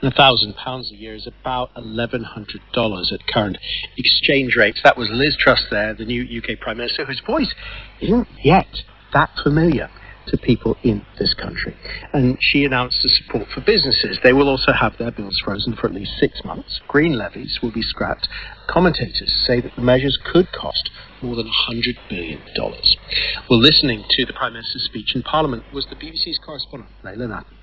And £1,000 a year is about $1,100 at current exchange rates. That was Liz Truss there, the new UK Prime Minister, whose voice isn't yet that familiar to people in this country. And she announced the support for businesses. They will also have their bills frozen for at least 6 months. Green levies will be scrapped. Commentators say that the measures could cost more than $100 billion. Well, listening to the Prime Minister's speech in Parliament was the BBC's correspondent, Leila Nathan.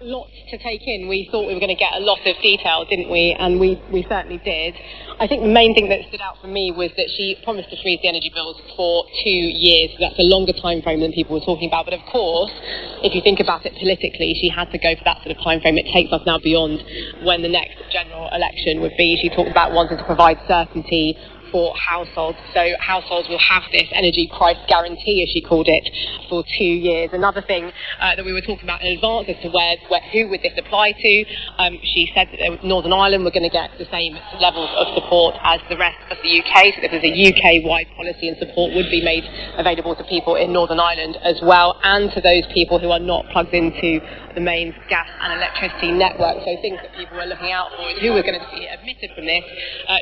Lots to take in. We thought we were going to get a lot of detail, didn't we? And we certainly did. I think the main thing that stood out for me was that she promised to freeze the energy bills for 2 years. That's a longer time frame than people were talking about. But of course, if you think about it politically, she had to go for that sort of time frame. It takes us now beyond when the next general election would be. She talked about wanting to provide certainty for households. So households will have this energy price guarantee, as she called it, for 2 years. Another thing that we were talking about in advance as to who would this apply to, she said that Northern Ireland were going to get the same levels of support as the rest of the UK. So this is a UK-wide policy, and support would be made available to people in Northern Ireland as well, and to those people who are not plugged into the main gas and electricity network. So things that people were looking out for, who were going to be omitted from this,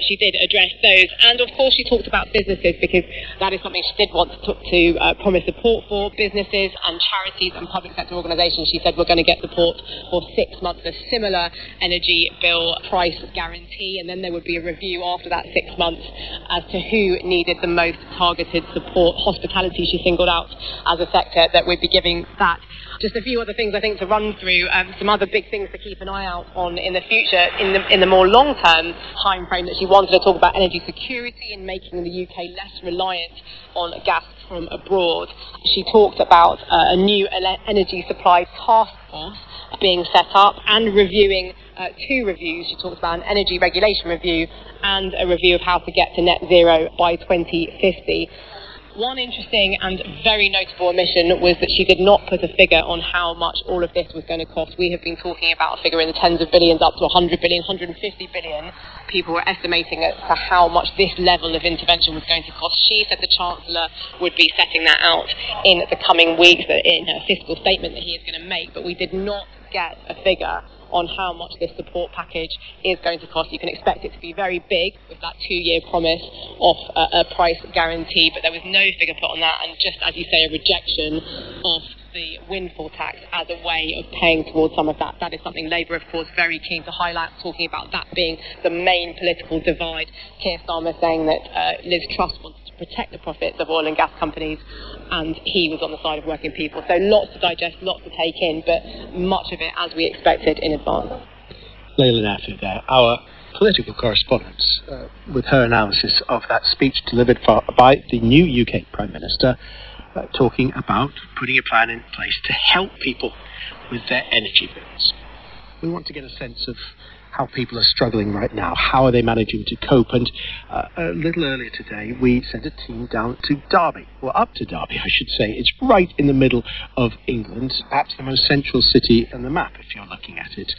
she did address those. And of course she talked about businesses, because that is something she did want to promise support for. Businesses and charities and public sector organisations, she said, we're going to get support for 6 months, a similar energy bill price guarantee, and then there would be a review after that 6 months as to who needed the most targeted support. Hospitality she singled out as a sector that would be giving that. Just a few other things I think to run through, some other big things to keep an eye out on in the future, in the more long-term time frame, that she wanted to talk about energy security and making the UK less reliant on gas from abroad. She talked about a new energy supply task force being set up and reviewing 2 reviews. She talked about an energy regulation review and a review of how to get to net zero by 2050. One interesting and very notable omission was that she did not put a figure on how much all of this was going to cost. We have been talking about a figure in the tens of billions, up to 100 billion, 150 billion. People were estimating as to how much this level of intervention was going to cost. She said the Chancellor would be setting that out in the coming weeks, in her fiscal statement that he is going to make, but we did not get a figure on how much this support package is going to cost. You can expect it to be very big, with that 2-year promise of a price guarantee, but there was no figure put on that, and just as you say, a rejection of the windfall tax as a way of paying towards some of that. That is something Labour, of course, very keen to highlight, talking about that being the main political divide. Keir Starmer saying that Liz Truss wanted to protect the profits of oil and gas companies, and he was on the side of working people. So lots to digest, lots to take in, but much of it as we expected in advance. Layla Nafi there, our political correspondent, with her analysis of that speech delivered by the new UK Prime Minister, talking about putting a plan in place to help people with their energy bills. We want to get a sense of how people are struggling right now. How are they managing to cope? And a little earlier today, we sent a team down to Derby, or up to Derby, I should say. It's right in the middle of England, perhaps the most central city on the map, if you're looking at it.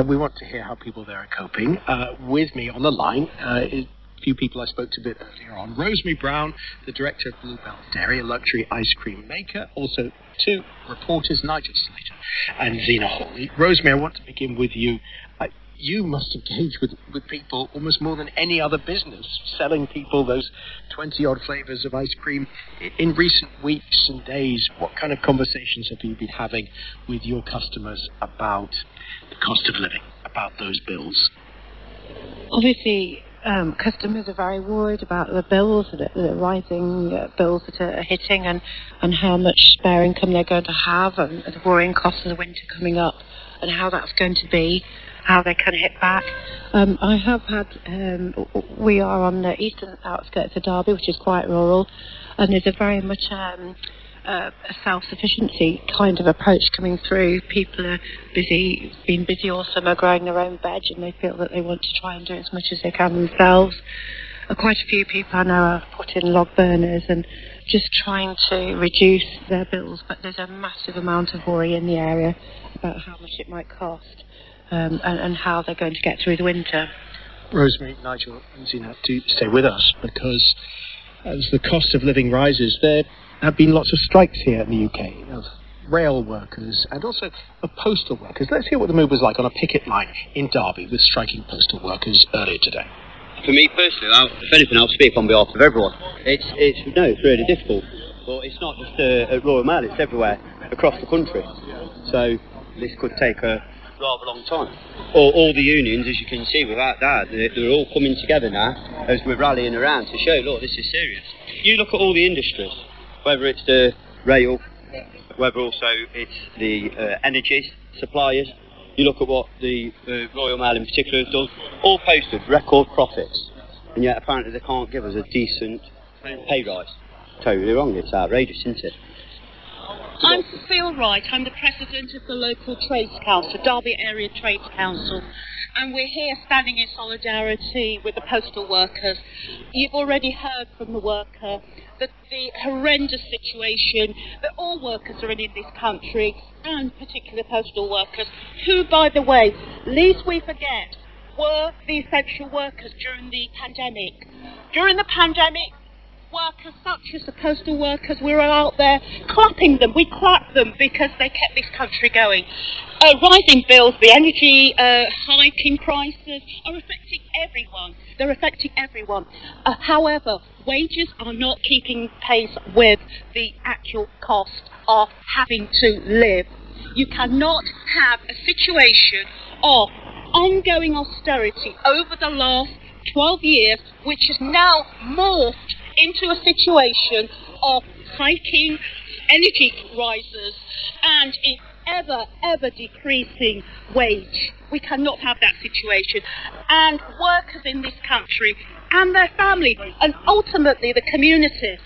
We want to hear how people there are coping. With me on the line is a few people I spoke to a bit earlier on. Rosemary Brown, the director of Bluebell Dairy, a luxury ice cream maker. Also, two reporters, Nigel Slater and Zena Hawley. Rosemary, I want to begin with you. You must engage with people almost more than any other business, selling people those 20-odd flavours of ice cream in recent weeks and days. What kind of conversations have you been having with your customers about the cost of living, about those bills? Obviously, customers are very worried about the bills, the rising bills that are hitting, and how much spare income they're going to have, and the worrying costs of the winter coming up, and how that's going to be, how they can hit back. I have had, we are on the eastern outskirts of Derby, which is quite rural, and there's a very much a self-sufficiency kind of approach coming through. People are been busy all summer growing their own veg, and they feel that they want to try and do as much as they can themselves. Quite a few people I know are putting log burners and just trying to reduce their bills, but there's a massive amount of worry in the area about how much it might cost. And how they're going to get through the winter. Rosemary, Nigel and Zena, do stay with us, because as the cost of living rises, there have been lots of strikes here in the UK of rail workers and also of postal workers. Let's hear what the move was like on a picket line in Derby with striking postal workers earlier today. For me personally, if anything, I'll speak on behalf of everyone. It's really difficult, but it's not just at Royal Mail, it's everywhere across the country. So this could take a rather long time. All the unions, as you can see without that, they're all coming together now as we're rallying around to show, look, this is serious. You look at all the industries, whether it's the rail, whether also it's the energy suppliers, you look at what the Royal Mail in particular has done, all posted record profits, and yet apparently they can't give us a decent pay rise. Totally wrong, it's outrageous, isn't it? I'm Cecile Wright. I'm the president of the local Trades Council, Derby Area Trades Council, and we're here standing in solidarity with the postal workers. You've already heard from the worker that the horrendous situation that all workers are in this country, and particularly postal workers, who, by the way, lest we forget, were the essential workers during the pandemic. During the pandemic, workers such as the postal workers, we were out there clapping them. We clapped them because they kept this country going. Rising bills, the energy hiking prices are affecting everyone. They're affecting everyone. However, wages are not keeping pace with the actual cost of having to live. You cannot have a situation of ongoing austerity over the last 12 years, which has now morphed into a situation of hiking energy rises and an ever decreasing wage. We cannot have that situation. And workers in this country and their families and ultimately the communities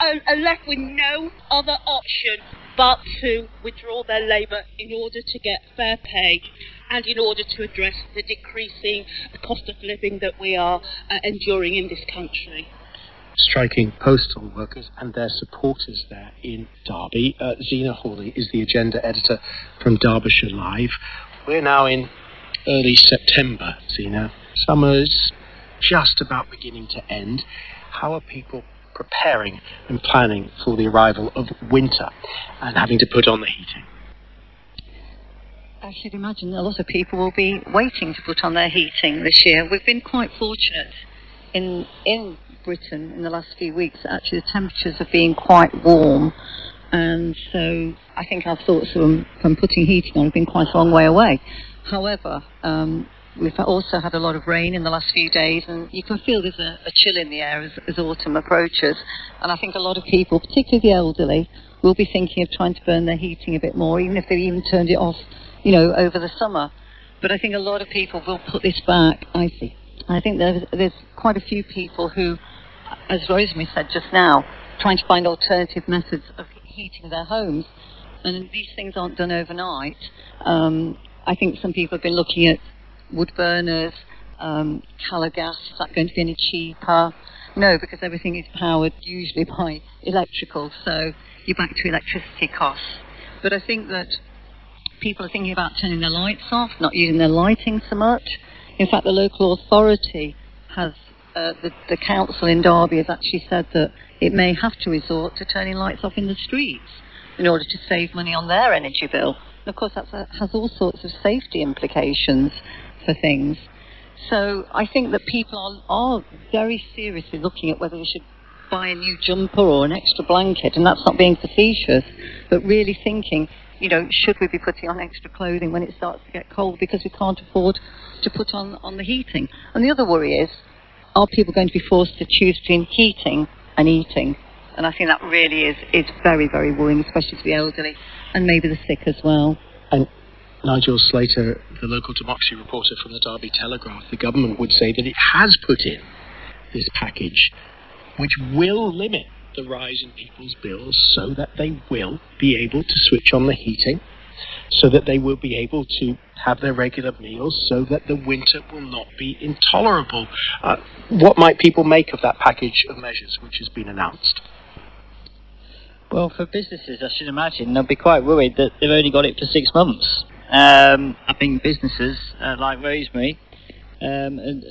are left with no other option but to withdraw their labour in order to get fair pay and in order to address the decreasing cost of living that we are enduring in this country. Striking postal workers and their supporters there in Derby. Zena Hawley is the agenda editor from Derbyshire Live. We're now in early September, Zena. Summer's just about beginning to end. How are people preparing and planning for the arrival of winter and having to put on the heating? I should imagine a lot of people will be waiting to put on their heating this year. We've been quite fortunate in Britain in the last few weeks. Actually, the temperatures have been quite warm, and so I think our thoughts from putting heating on have been quite a long way away. However, We've also had a lot of rain in the last few days, and you can feel there's a chill in the air as autumn approaches. And I think a lot of people, particularly the elderly, will be thinking of trying to burn their heating a bit more, even if they've even turned it off, over the summer. But I think a lot of people will put this back, I see. I think there's quite a few people who, as Rosemary said just now, trying to find alternative methods of heating their homes. And these things aren't done overnight. I think some people have been looking at wood burners, tallow gas. Is that going to be any cheaper? No, because everything is powered usually by electrical, so you're back to electricity costs. But I think that people are thinking about turning their lights off, not using their lighting so much. In fact, the local authority has, the council in Derby has actually said that it may have to resort to turning lights off in the streets in order to save money on their energy bill. And of course, that has all sorts of safety implications for things. So I think that people are very seriously looking at whether they should buy a new jumper or an extra blanket, and that's not being facetious, but really thinking, should we be putting on extra clothing when it starts to get cold because we can't afford to put on the heating? And the other worry is, are people going to be forced to choose between heating and eating? And I think that really is very, very worrying, especially to the elderly and maybe the sick as well. And Nigel Slater, the local democracy reporter from the Derby Telegraph, the government would say that it has put in this package which will limit the rise in people's bills so that they will be able to switch on the heating, so that they will be able to have their regular meals, so that the winter will not be intolerable. What might people make of that package of measures which has been announced? Well, for businesses, I should imagine they'll be quite worried that they've only got it for 6 months. I think businesses like Rosemary, and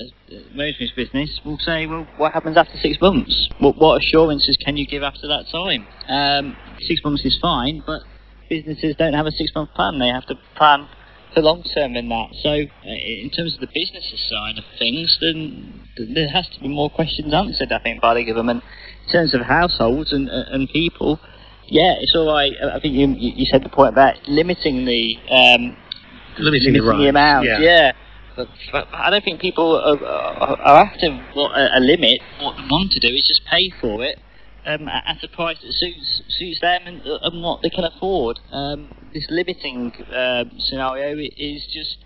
Rosemary's business, will say, well, what happens after 6 months? What assurances can you give after that time? 6 months is fine, but businesses don't have a 6-month plan. They have to plan for long term in that. So in terms of the businesses side of things, then there has to be more questions answered, I think, by the government. In terms of households and people, yeah, it's all right. I think you said the point about limiting the amount. Yeah. But I don't think people are after a limit. What they want to do is just pay for it at a price that suits them and what they can afford. This limiting scenario is just,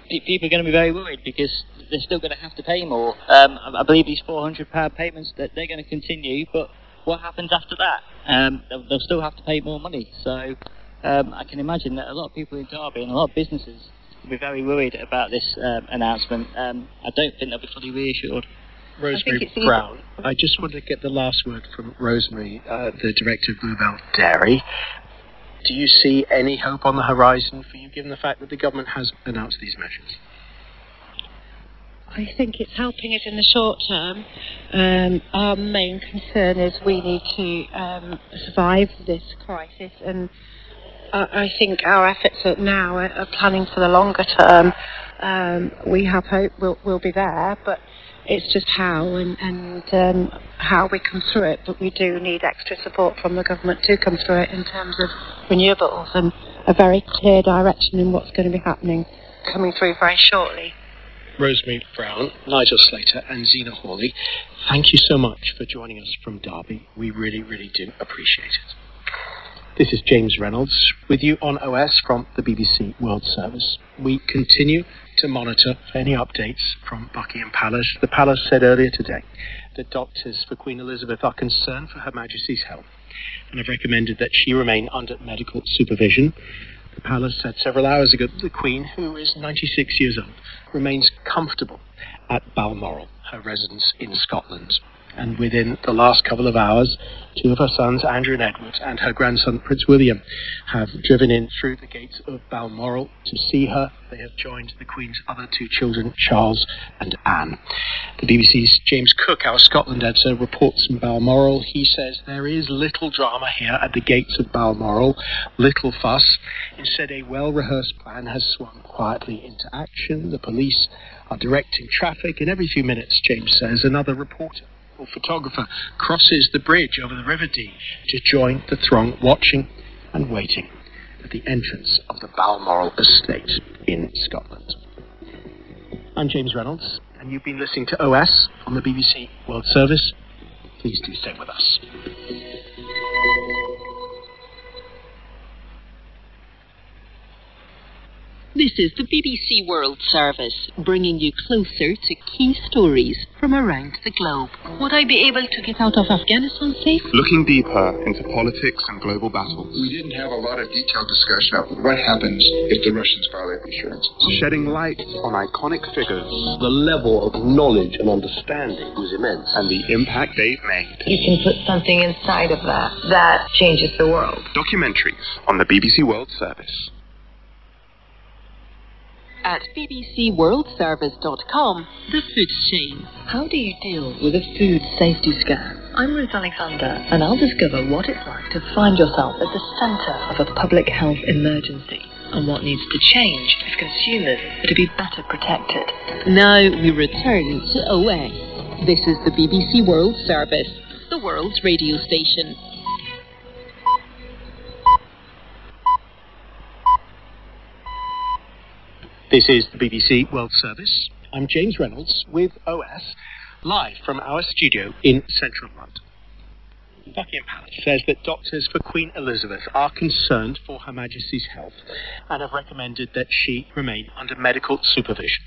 people are going to be very worried because they're still going to have to pay more. I believe these £400 payments, that they're going to continue, but what happens after that? They'll still have to pay more money. So I can imagine that a lot of people in Derby and a lot of businesses will be very worried about this announcement. I don't think they'll be fully reassured. Rosemary Brown, I just wanted to get the last word from Rosemary, the director of Bluebell Dairy. Do you see any hope on the horizon for you, given the fact that the government has announced these measures? I think it's helping it in the short term. Our main concern is we need to survive this crisis, and I think our efforts now are planning for the longer term. We have hope we'll be there, but it's just how and how we come through it. But we do need extra support from the government to come through it in terms of renewables and a very clear direction in what's going to be happening coming through very shortly. Rosemary Brown, Nigel Slater and Zena Hawley, thank you so much for joining us from Derby. We really, really do appreciate it. This is James Reynolds with you on OS from the BBC World Service. We continue to monitor any updates from Buckingham Palace. The Palace said earlier today that doctors for Queen Elizabeth are concerned for Her Majesty's health and have recommended that she remain under medical supervision. The Palace said several hours ago that the Queen, who is 96 years old, remains comfortable at Balmoral, her residence in Scotland. And within the last couple of hours, two of her sons, Andrew and Edward, and her grandson, Prince William, have driven in through the gates of Balmoral to see her. They have joined the Queen's other two children, Charles and Anne. The BBC's James Cook, our Scotland editor, reports from Balmoral. He says there is little drama here at the gates of Balmoral, little fuss. Instead, a well-rehearsed plan has swung quietly into action. The police are directing traffic, and every few minutes, James says, another reporter or photographer crosses the bridge over the River Dee to join the throng watching and waiting at the entrance of the Balmoral estate in Scotland. I'm James Reynolds, and you've been listening to OS on the BBC World Service. Please do stay with us. This is the BBC World Service, bringing you closer to key stories from around the globe. Would I be able to get out of Afghanistan safe? Looking deeper into politics and global battles. We didn't have a lot of detailed discussion of what happens if the Russians violate the assurances. Shedding light on iconic figures. The level of knowledge and understanding was immense. And the impact they've made. You can put something inside of that changes the world. Documentaries on the BBC World Service. At bbcworldservice.com, the food chain. How do you deal with a food safety scan? I'm Ruth Alexander, and I'll discover what it's like to find yourself at the centre of a public health emergency, and what needs to change if consumers are to be better protected. Now we return to OS. This is the BBC World Service, the world's radio station. This is the BBC World Service. I'm James Reynolds with OS, live from our studio in central London. Buckingham Palace says that doctors for Queen Elizabeth are concerned for Her Majesty's health and have recommended that she remain under medical supervision.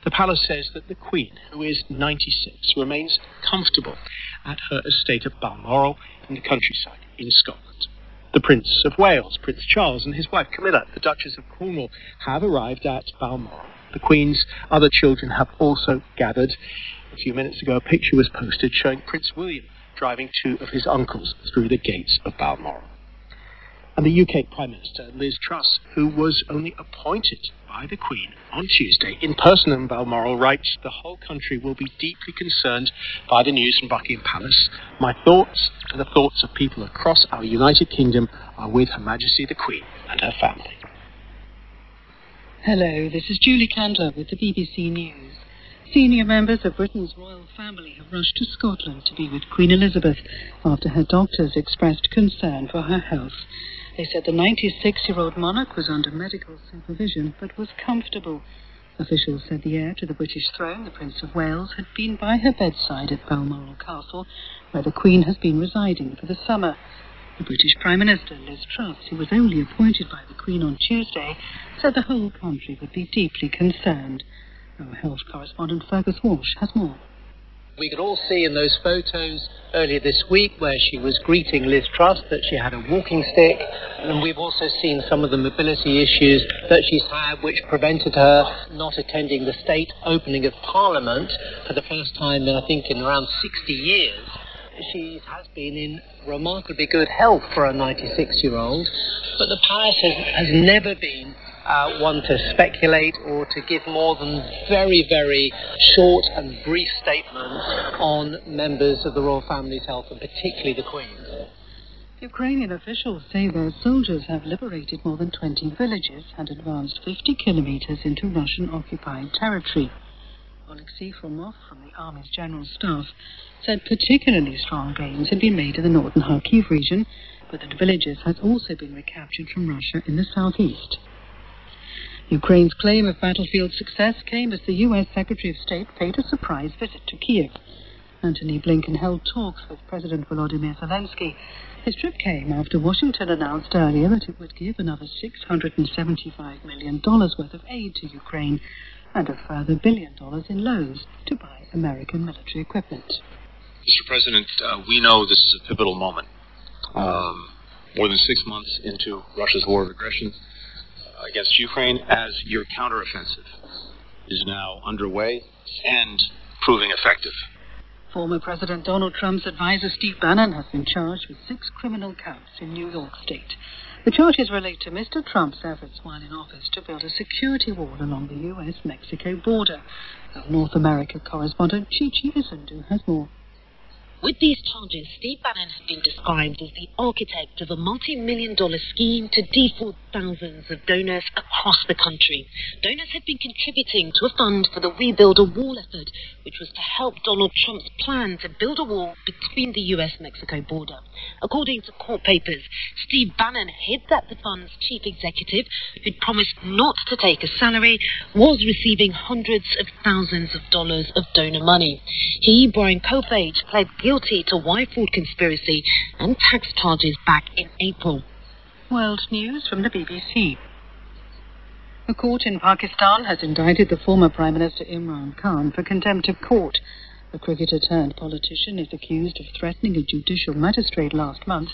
The palace says that the Queen, who is 96, remains comfortable at her estate at Balmoral in the countryside in Scotland. The Prince of Wales, Prince Charles, and his wife Camilla, the Duchess of Cornwall, have arrived at Balmoral. The Queen's other children have also gathered. A few minutes ago, a picture was posted showing Prince William driving two of his uncles through the gates of Balmoral. And the UK Prime Minister, Liz Truss, who was only appointed by the Queen on Tuesday in person in Balmoral, writes, "The whole country will be deeply concerned by the news from Buckingham Palace. My thoughts and the thoughts of people across our United Kingdom are with Her Majesty the Queen and her family." Hello, this is Julie Candler with the BBC News. Senior members of Britain's royal family have rushed to Scotland to be with Queen Elizabeth after her doctors expressed concern for her health. They said the 96-year-old monarch was under medical supervision but was comfortable. Officials said the heir to the British throne, the Prince of Wales, had been by her bedside at Balmoral Castle, where the Queen has been residing for the summer. The British Prime Minister, Liz Truss, who was only appointed by the Queen on Tuesday, said the whole country would be deeply concerned. Our health correspondent Fergus Walsh has more. We could all see in those photos earlier this week where she was greeting Liz Truss that she had a walking stick, and we've also seen some of the mobility issues that she's had which prevented her not attending the state opening of Parliament for the first time I think in around 60 years. She has been in remarkably good health for a 96-year-old, but the palace has never been one to speculate or to give more than very, very short and brief statements on members of the royal family's health, and particularly the Queen's. Ukrainian officials say their soldiers have liberated more than 20 villages and advanced 50 kilometers into Russian-occupied territory. Oleksiy Fromov from the Army's General Staff said particularly strong gains had been made in the northern Kharkiv region, but that villages had also been recaptured from Russia in the southeast. Ukraine's claim of battlefield success came as the U.S. Secretary of State paid a surprise visit to Kiev. Antony Blinken held talks with President Volodymyr Zelensky. His trip came after Washington announced earlier that it would give another $675 million worth of aid to Ukraine and a further $1 billion in loans to buy American military equipment. Mr. President, we know this is a pivotal moment. More than 6 months into Russia's war of aggression against Ukraine, as your counteroffensive is now underway and proving effective. Former President Donald Trump's advisor Steve Bannon has been charged with 6 criminal counts in New York State. The charges relate to Mr. Trump's efforts while in office to build a security wall along the U.S.-Mexico border. Our North America correspondent Chichi Isundu has more. With these charges, Steve Bannon has been described as the architect of a multi-million-dollar scheme to defraud thousands of donors across the country. Donors had been contributing to a fund for the We Build a Wall effort, which was to help Donald Trump's plan to build a wall between the US-Mexico border. According to court papers, Steve Bannon hid that the fund's chief executive, who'd promised not to take a salary, was receiving hundreds of thousands of dollars of donor money. He, Brian Kofage, pled guilty to wire fraud conspiracy and tax charges back in April. World news from the BBC. A court in Pakistan has indicted the former Prime Minister Imran Khan for contempt of court. The cricketer-turned-politician is accused of threatening a judicial magistrate last month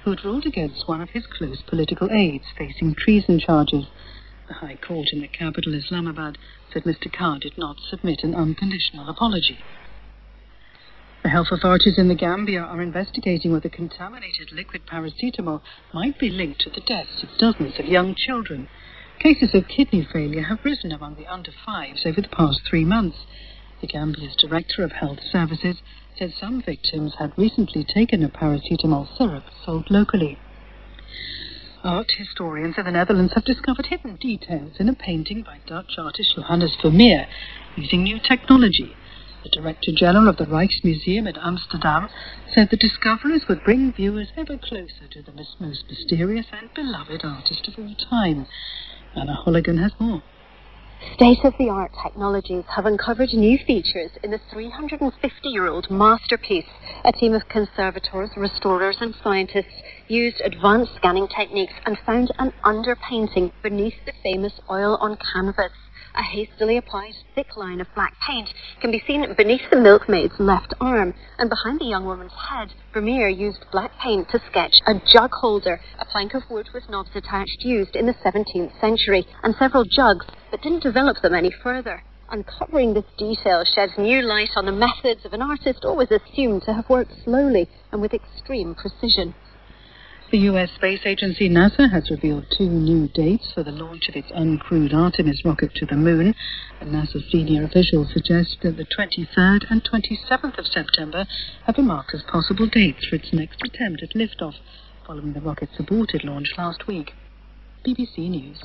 who had ruled against one of his close political aides, facing treason charges. The High Court in the capital, Islamabad, said Mr. Khan did not submit an unconditional apology. The health authorities in the Gambia are investigating whether contaminated liquid paracetamol might be linked to the deaths of dozens of young children. Cases of kidney failure have risen among the under-5s over the past 3 months. The Gambia's Director of Health Services said some victims had recently taken a paracetamol syrup sold locally. Art historians in the Netherlands have discovered hidden details in a painting by Dutch artist Johannes Vermeer using new technology. The Director General of the Rijksmuseum in Amsterdam said the discoveries would bring viewers ever closer to the most mysterious and beloved artist of all time. Anna Holligan has more. State-of-the-art technologies have uncovered new features in the 350-year-old masterpiece. A team of conservators, restorers and scientists used advanced scanning techniques and found an underpainting beneath the famous oil on canvas. A hastily applied thick line of black paint can be seen beneath the milkmaid's left arm, and behind the young woman's head, Vermeer used black paint to sketch a jug holder, a plank of wood with knobs attached used in the 17th century, and several jugs, but didn't develop them any further. Uncovering this detail sheds new light on the methods of an artist always assumed to have worked slowly and with extreme precision. The US space agency NASA has revealed 2 new dates for the launch of its uncrewed Artemis rocket to the moon. A NASA senior official suggests that the 23rd and 27th of September have been marked as possible dates for its next attempt at liftoff, following the rocket's aborted launch last week. BBC News.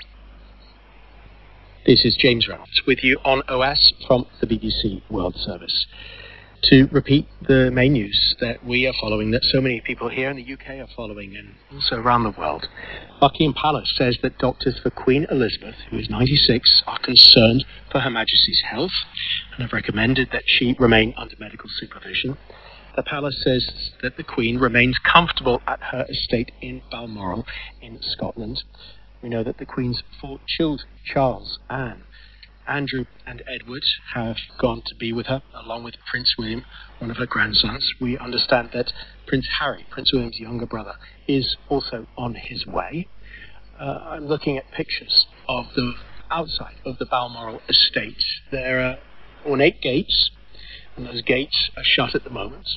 This is James Reynolds with you on OS from the BBC World Service. To repeat the main news that we are following, that so many people here in the UK are following, and also around the world. Buckingham Palace says that doctors for Queen Elizabeth, who is 96, are concerned for Her Majesty's health and have recommended that she remain under medical supervision. The palace says that the Queen remains comfortable at her estate in Balmoral in Scotland. We know that the Queen's 4 children, Charles, Anne, Andrew and Edward, have gone to be with her, along with Prince William, one of her grandsons. We understand that Prince Harry, Prince William's younger brother, is also on his way. I'm looking at pictures of the outside of the Balmoral estate. There are ornate gates, and those gates are shut at the moment.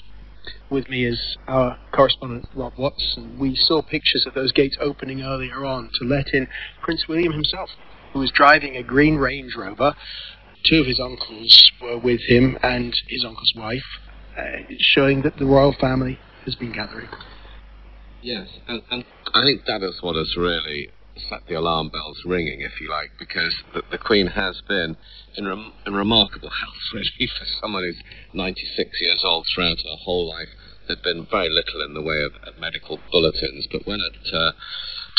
With me is our correspondent Rob Watson. We saw pictures of those gates opening earlier on to let in Prince William himself, who was driving a green Range Rover. 2 of his uncles were with him and his uncle's wife, showing that the royal family has been gathering. Yes, and I think that is what has really set the alarm bells ringing, if you like, because the Queen has been in remarkable health, really, for someone who's 96 years old throughout her whole life. There'd been very little in the way of medical bulletins, but when at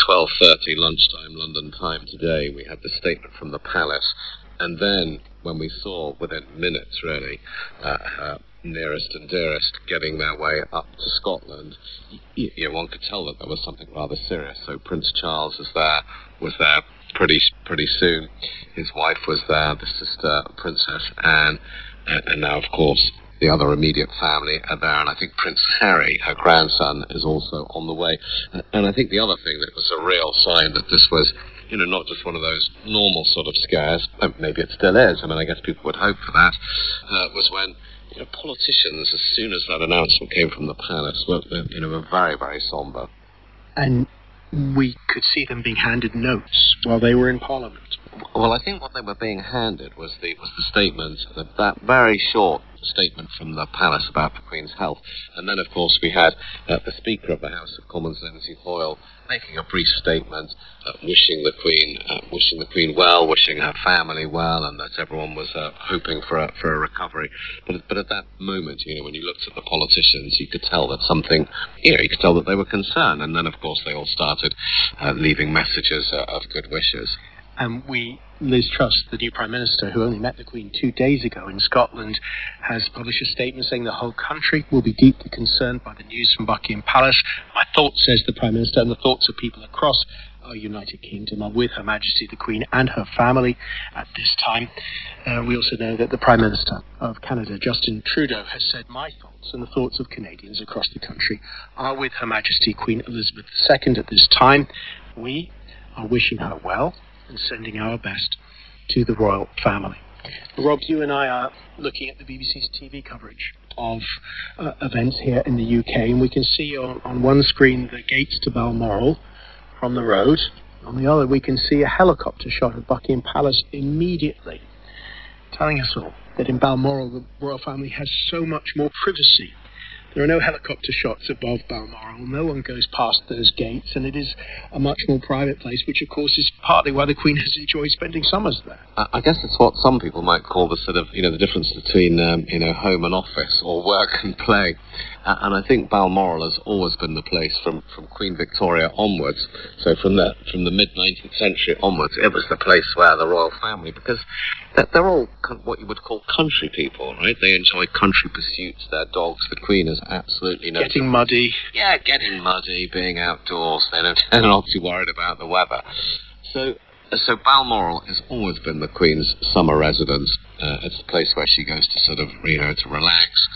12:30 lunchtime London time today we had the statement from the palace, and then when we saw within minutes really her nearest and dearest getting their way up to Scotland, one could tell that there was something rather serious. So Prince Charles was there pretty soon. His wife was there, the sister Princess Anne, and now of course the other immediate family are there, and I think Prince Harry, her grandson, is also on the way. And I think the other thing that was a real sign that this was, not just one of those normal sort of scares, maybe it still is, I guess people would hope for that, was when politicians, as soon as that announcement came from the palace, were very, very sombre. And we could see them being handed notes while they were in Parliament. Well, I think what they were being handed was the statement that very short statement from the palace about the Queen's health. And then, of course, we had the Speaker of the House of Commons, Lindsay Hoyle, making a brief statement, wishing the Queen well, wishing her family well, and that everyone was hoping for a recovery. But at that moment, when you looked at the politicians, you could tell that something, you could tell that they were concerned. And then, of course, they all started leaving messages of good wishes. And Liz Truss, the new Prime Minister, who only met the Queen 2 days ago in Scotland, has published a statement saying the whole country will be deeply concerned by the news from Buckingham Palace. My thoughts, says the Prime Minister, and the thoughts of people across our United Kingdom are with Her Majesty the Queen and her family at this time. We also know that the Prime Minister of Canada, Justin Trudeau, has said, my thoughts and the thoughts of Canadians across the country are with Her Majesty Queen Elizabeth II at this time. We are wishing her well and sending our best to the royal family. Rob, you and I are looking at the BBC's TV coverage of events here in the UK, and we can see on one screen the gates to Balmoral from the road. On the other, we can see a helicopter shot of Buckingham Palace immediately, telling us all that in Balmoral the royal family has so much more privacy. There are no helicopter shots above Balmoral. No one goes past those gates, and it is a much more private place, which, of course, is partly why the Queen has enjoyed spending summers there. I guess it's what some people might call the sort of, the difference between, home and office, or work and play. And I think Balmoral has always been the place from Queen Victoria onwards. So from the mid-19th century onwards, it was the place where the royal family, because they're all what you would call country people, right? They enjoy country pursuits, their dogs. The Queen is absolutely no... Getting muddy. Yeah, getting muddy, being outdoors. They're not too worried about the weather. So Balmoral has always been the Queen's summer residence. It's the place where she goes to sort of, to relax.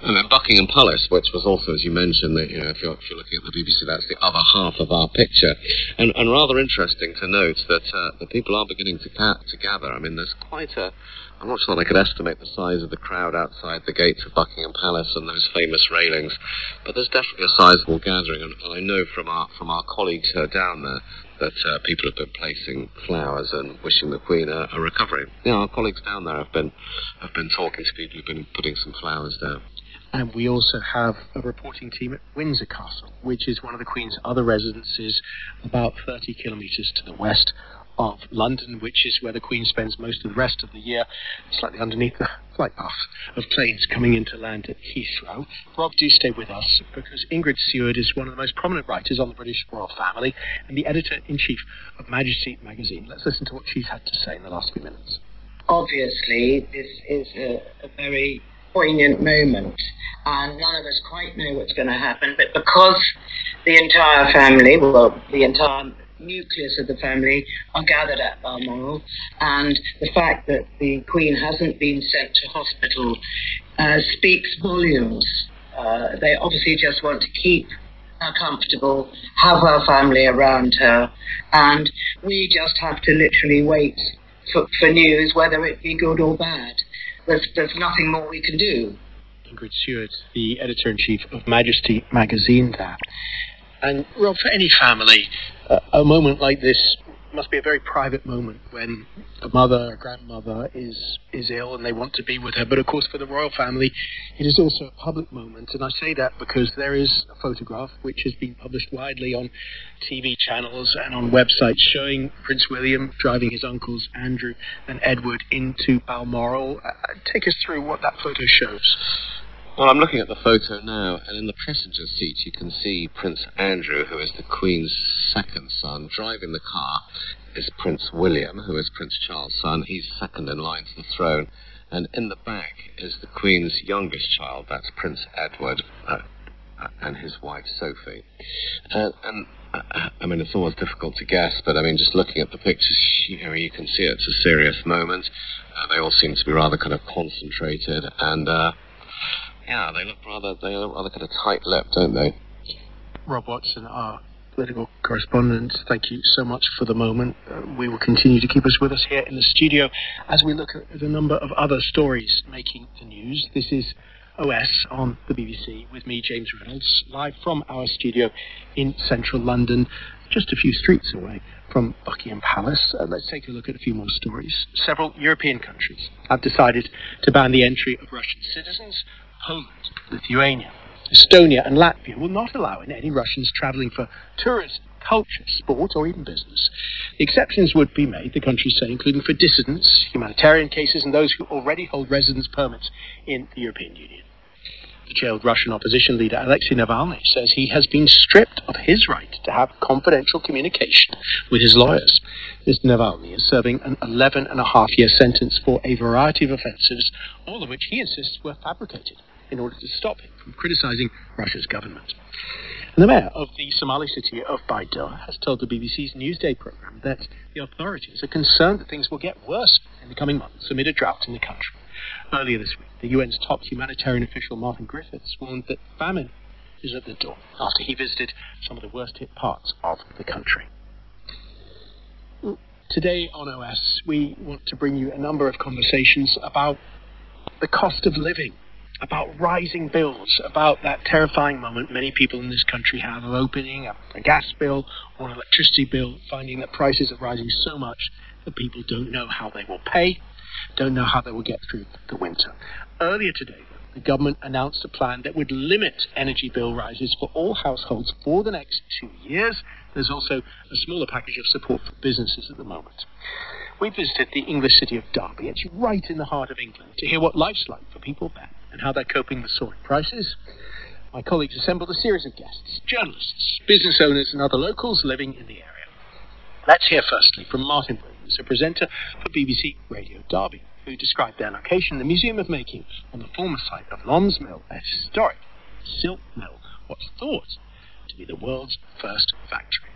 And then Buckingham Palace, which was also, as you mentioned, that if you're looking at the BBC, that's the other half of our picture. And rather interesting to note that the people are beginning to gather. I mean, there's quite a... I'm not sure that I could estimate the size of the crowd outside the gates of Buckingham Palace and those famous railings, but there's definitely a sizable gathering, and I know from our colleagues down there that people have been placing flowers and wishing the Queen a recovery. Our colleagues down there have been talking to people who've been putting some flowers down. And we also have a reporting team at Windsor Castle, which is one of the Queen's other residences, about 30 kilometres to the west of London, which is where the Queen spends most of the rest of the year, slightly underneath the flight path of planes coming into land at Heathrow. Rob, do stay with us, because Ingrid Seward is one of the most prominent writers on the British royal family and the editor-in-chief of Majesty magazine. Let's listen to what she's had to say in the last few minutes. Obviously, this is a very poignant moment, and none of us quite know what's going to happen, but because the entire family, the entire nucleus of the family are gathered at Balmoral, and the fact that the Queen hasn't been sent to hospital speaks volumes. They obviously just want to keep her comfortable, have her family around her, and we just have to literally wait for news, whether it be good or bad. There's nothing more we can do. Ingrid Seward, the editor-in-chief of Majesty magazine there. And Rob, for any family, a moment like this must be a very private moment when a mother, a grandmother is ill and they want to be with her. But of course, for the royal family, it is also a public moment. And I say that because there is a photograph which has been published widely on TV channels and on websites showing Prince William driving his uncles Andrew and Edward into Balmoral. Take us through what that photo shows. Well, I'm looking at the photo now, and in the passenger seat you can see Prince Andrew, who is the Queen's second son. Driving the car is Prince William, who is Prince Charles' son. He's second in line to the throne. And in the back is the Queen's youngest child, that's Prince Edward, and his wife Sophie. I mean, it's always difficult to guess, but I mean, just looking at the pictures, you can see it's a serious moment. They all seem to be rather kind of concentrated, and yeah, they look rather kind of tight-lipped, don't they? Rob Watson, our political correspondent, thank you so much for the moment. We will continue to keep us with us here in the studio as we look at a number of other stories making the news. This is OS on the BBC with me, James Reynolds, live from our studio in central London. just a few streets away from Buckingham Palace, let's take a look at a few more stories. Several European countries have decided to ban the entry of Russian citizens. Poland, Lithuania, Estonia and Latvia will not allow in any Russians travelling for tourism, culture, sport or even business. The exceptions would be made, the countries say, including for dissidents, humanitarian cases and those who already hold residence permits in the European Union. The jailed Russian opposition leader Alexei Navalny says he has been stripped of his right to have confidential communication with his lawyers. Mr. Navalny is serving an 11.5-year sentence for a variety of offences, all of which he insists were fabricated in order to stop him from criticising Russia's government. And the mayor of the Somali city of Baidoa has told the BBC's Newsday programme that the authorities are concerned that things will get worse in the coming months amid a drought in the country. Earlier this week, the UN's top humanitarian official Martin Griffiths warned that famine is at the door after he visited some of the worst-hit parts of the country. Today on OS, we want to bring you a number of conversations about the cost of living, about rising bills, about that terrifying moment many people in this country have of opening up a gas bill or an electricity bill, finding that prices are rising so much that people don't know how they will pay, don't know how they will get through the winter. Earlier today, the government announced a plan that would limit energy bill rises for all households for the next 2 years. There's also a smaller package of support for businesses at the moment. We visited the English city of Derby. It's right in the heart of England, to hear what life's like for people there and how they're coping with soaring prices. My colleagues assembled a series of guests, journalists, business owners and other locals living in the area. Let's hear firstly from Martin Williams, a presenter for BBC Radio Derby, who described their location, the Museum of Making, on the former site of Lom's Mill, a historic silk mill, what's thought to be the world's first factory.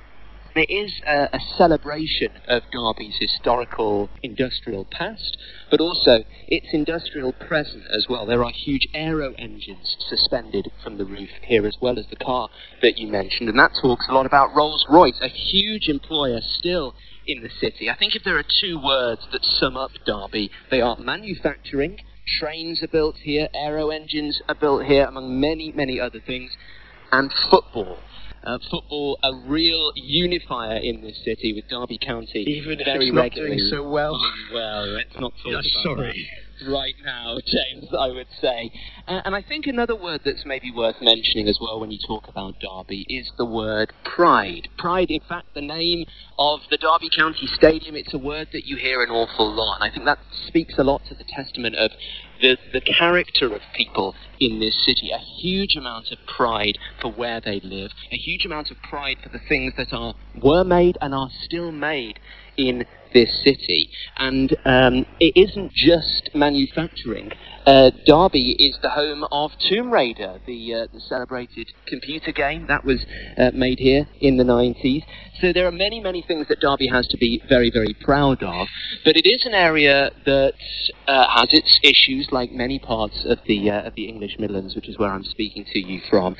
It is a celebration of Derby's historical industrial past, but also its industrial present as well. There are huge aero engines suspended from the roof here, as well as the car that you mentioned, and that talks a lot about Rolls-Royce, a huge employer still in the city. I think if there are two words that sum up Derby, they are manufacturing. Trains are built here, aero engines are built here, among many, many other things, and football. Football, a real unifier in this city, with Derby County even if very it's not regularly doing so well. Well, let's not talk about sorry. that right now, James, I would say. And I think another word that's maybe worth mentioning as well when you talk about Derby is the word pride. Pride, in fact, the name of the Derby County Stadium, it's a word that you hear an awful lot, and I think that speaks a lot to the testament of the character of people in this city. A huge amount of pride for where they live, a huge amount of pride for the things that were made and are still made in this city. And it isn't just manufacturing. Derby is the home of Tomb Raider, the celebrated computer game that was made here in the 90s. So there are many, many things that Derby has to be very, very proud of. But it is an area that has its issues, like many parts of the English Midlands, which is where I'm speaking to you from.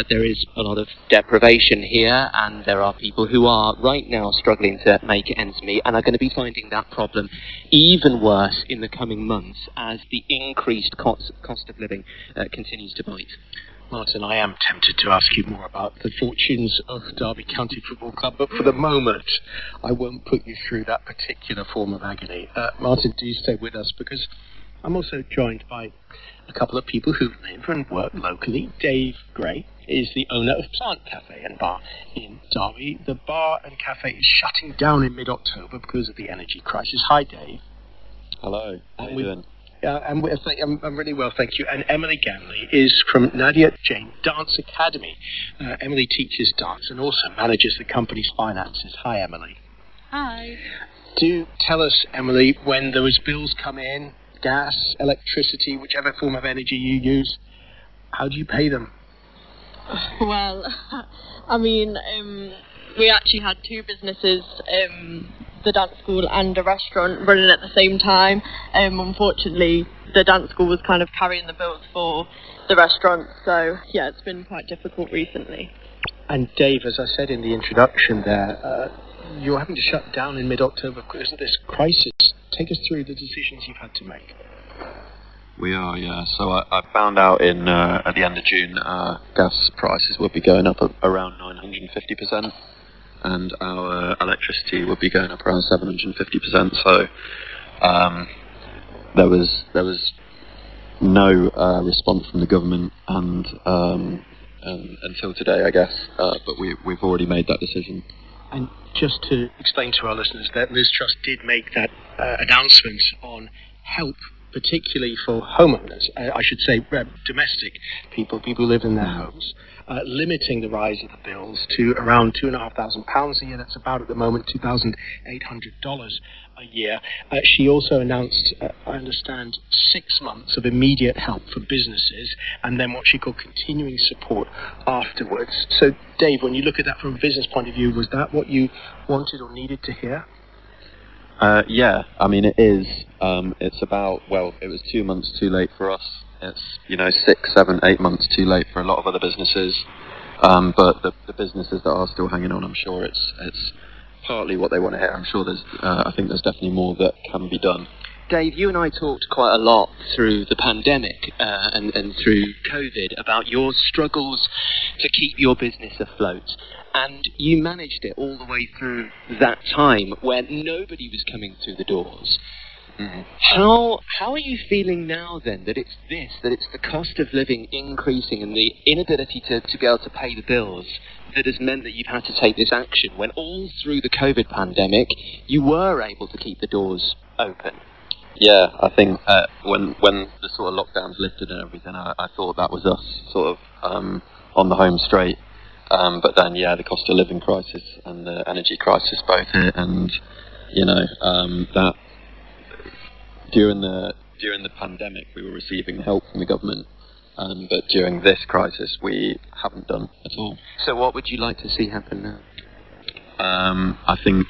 There is a lot of deprivation here, and there are people who are right now struggling to make ends meet, and are going to be finding that problem even worse in the coming months as the increased cost of living continues to bite. Martin, I am tempted to ask you more about the fortunes of Derby County Football Club, but for the moment, I won't put you through that particular form of agony. Martin, do stay with us, because I'm also joined by a couple of people who live and work locally. Dave Gray is the owner of Plant Cafe and Bar in Derby. The bar and cafe is shutting down in mid-October because of the energy crisis. Hi, Dave. Hello. How are you doing? I'm really well, thank you. And Emily Ganley is from Nadia Jane Dance Academy. Emily teaches dance and also manages the company's finances. Hi, Emily. Hi. Do tell us, Emily, when those bills come in, gas, electricity, whichever form of energy you use, how do you pay them? Well, I mean, we actually had two businesses, the dance school and a restaurant, running at the same time. Unfortunately, the dance school was kind of carrying the bills for the restaurant, so yeah, it's been quite difficult recently. And Dave, as I said in the introduction there, you're having to shut down in mid-October because of this crisis. Take us through the decisions you've had to make. We are, yeah. So I found out at the end of June, gas prices will be going up around 950%. and our electricity would be going up around 750%. So there was no response from the government, and until today, I guess. But we've already made that decision. And just to explain to our listeners that Liz Truss did make that announcement on help, particularly for homeowners, I should say domestic people who live in their homes, limiting the rise of the bills to around £2,500 a year. That's about, at the moment, $2,800 a year. She also announced, I understand, 6 months of immediate help for businesses, and then what she called continuing support afterwards. So, Dave, when you look at that from a business point of view, was that what you wanted or needed to hear? Yeah, I mean, it is. It's about, well, it was 2 months too late for us. It's, 6, 7, 8 months too late for a lot of other businesses. But the businesses that are still hanging on, I'm sure it's partly what they want to hear. I'm sure I think there's definitely more that can be done. Dave, you and I talked quite a lot through the pandemic and through COVID about your struggles to keep your business afloat. And you managed it all the way through that time where nobody was coming through the doors. Mm-hmm. How are you feeling now then that it's the cost of living increasing and the inability to be able to pay the bills that has meant that you've had to take this action when all through the COVID pandemic you were able to keep the doors open? Yeah, I think when the sort of lockdowns lifted and everything, I thought that was us sort of on the home straight. But then, yeah, the cost of living crisis and the energy crisis both hit, and that during the pandemic we were receiving help from the government, but during this crisis we haven't done at all. So, what would you like to see happen now? I think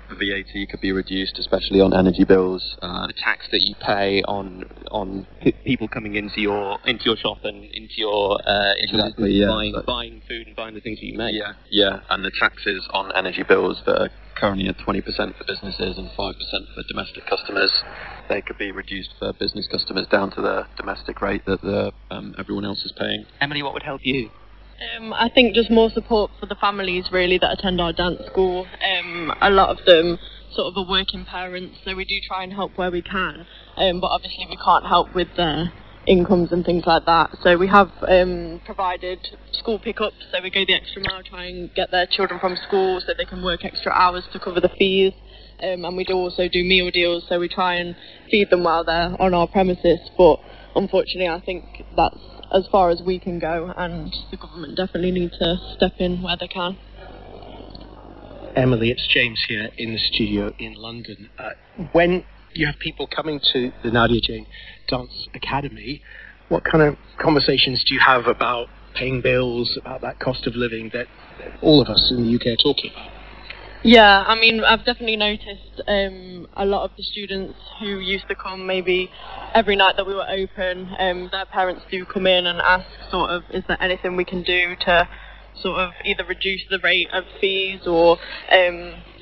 VAT could be reduced, especially on energy bills. The tax that you pay on people coming into your shop and into your exactly, yeah. buying food and buying the things that you make. Yeah, and the taxes on energy bills that are currently at 20% for businesses and 5% for domestic customers, they could be reduced for business customers down to the domestic rate that everyone else is paying. Emily, what would help you? I think just more support for the families really that attend our dance school. A lot of them sort of are working parents, so we do try and help where we can, but obviously we can't help with their incomes and things like that. So we have provided school pickups, so we go the extra mile, try and get their children from school so they can work extra hours to cover the fees. And we do also do meal deals, so we try and feed them while they're on our premises, but unfortunately I think that's as far as we can go, and the government definitely need to step in where they can. Emily, it's James here in the studio in London. When you have people coming to the Nadia Jane Dance Academy, what kind of conversations do you have about paying bills, about that cost of living that all of us in the UK are talking about? Yeah, I mean, I've definitely noticed a lot of the students who used to come maybe every night that we were open, their parents do come in and ask sort of, is there anything we can do to sort of either reduce the rate of fees or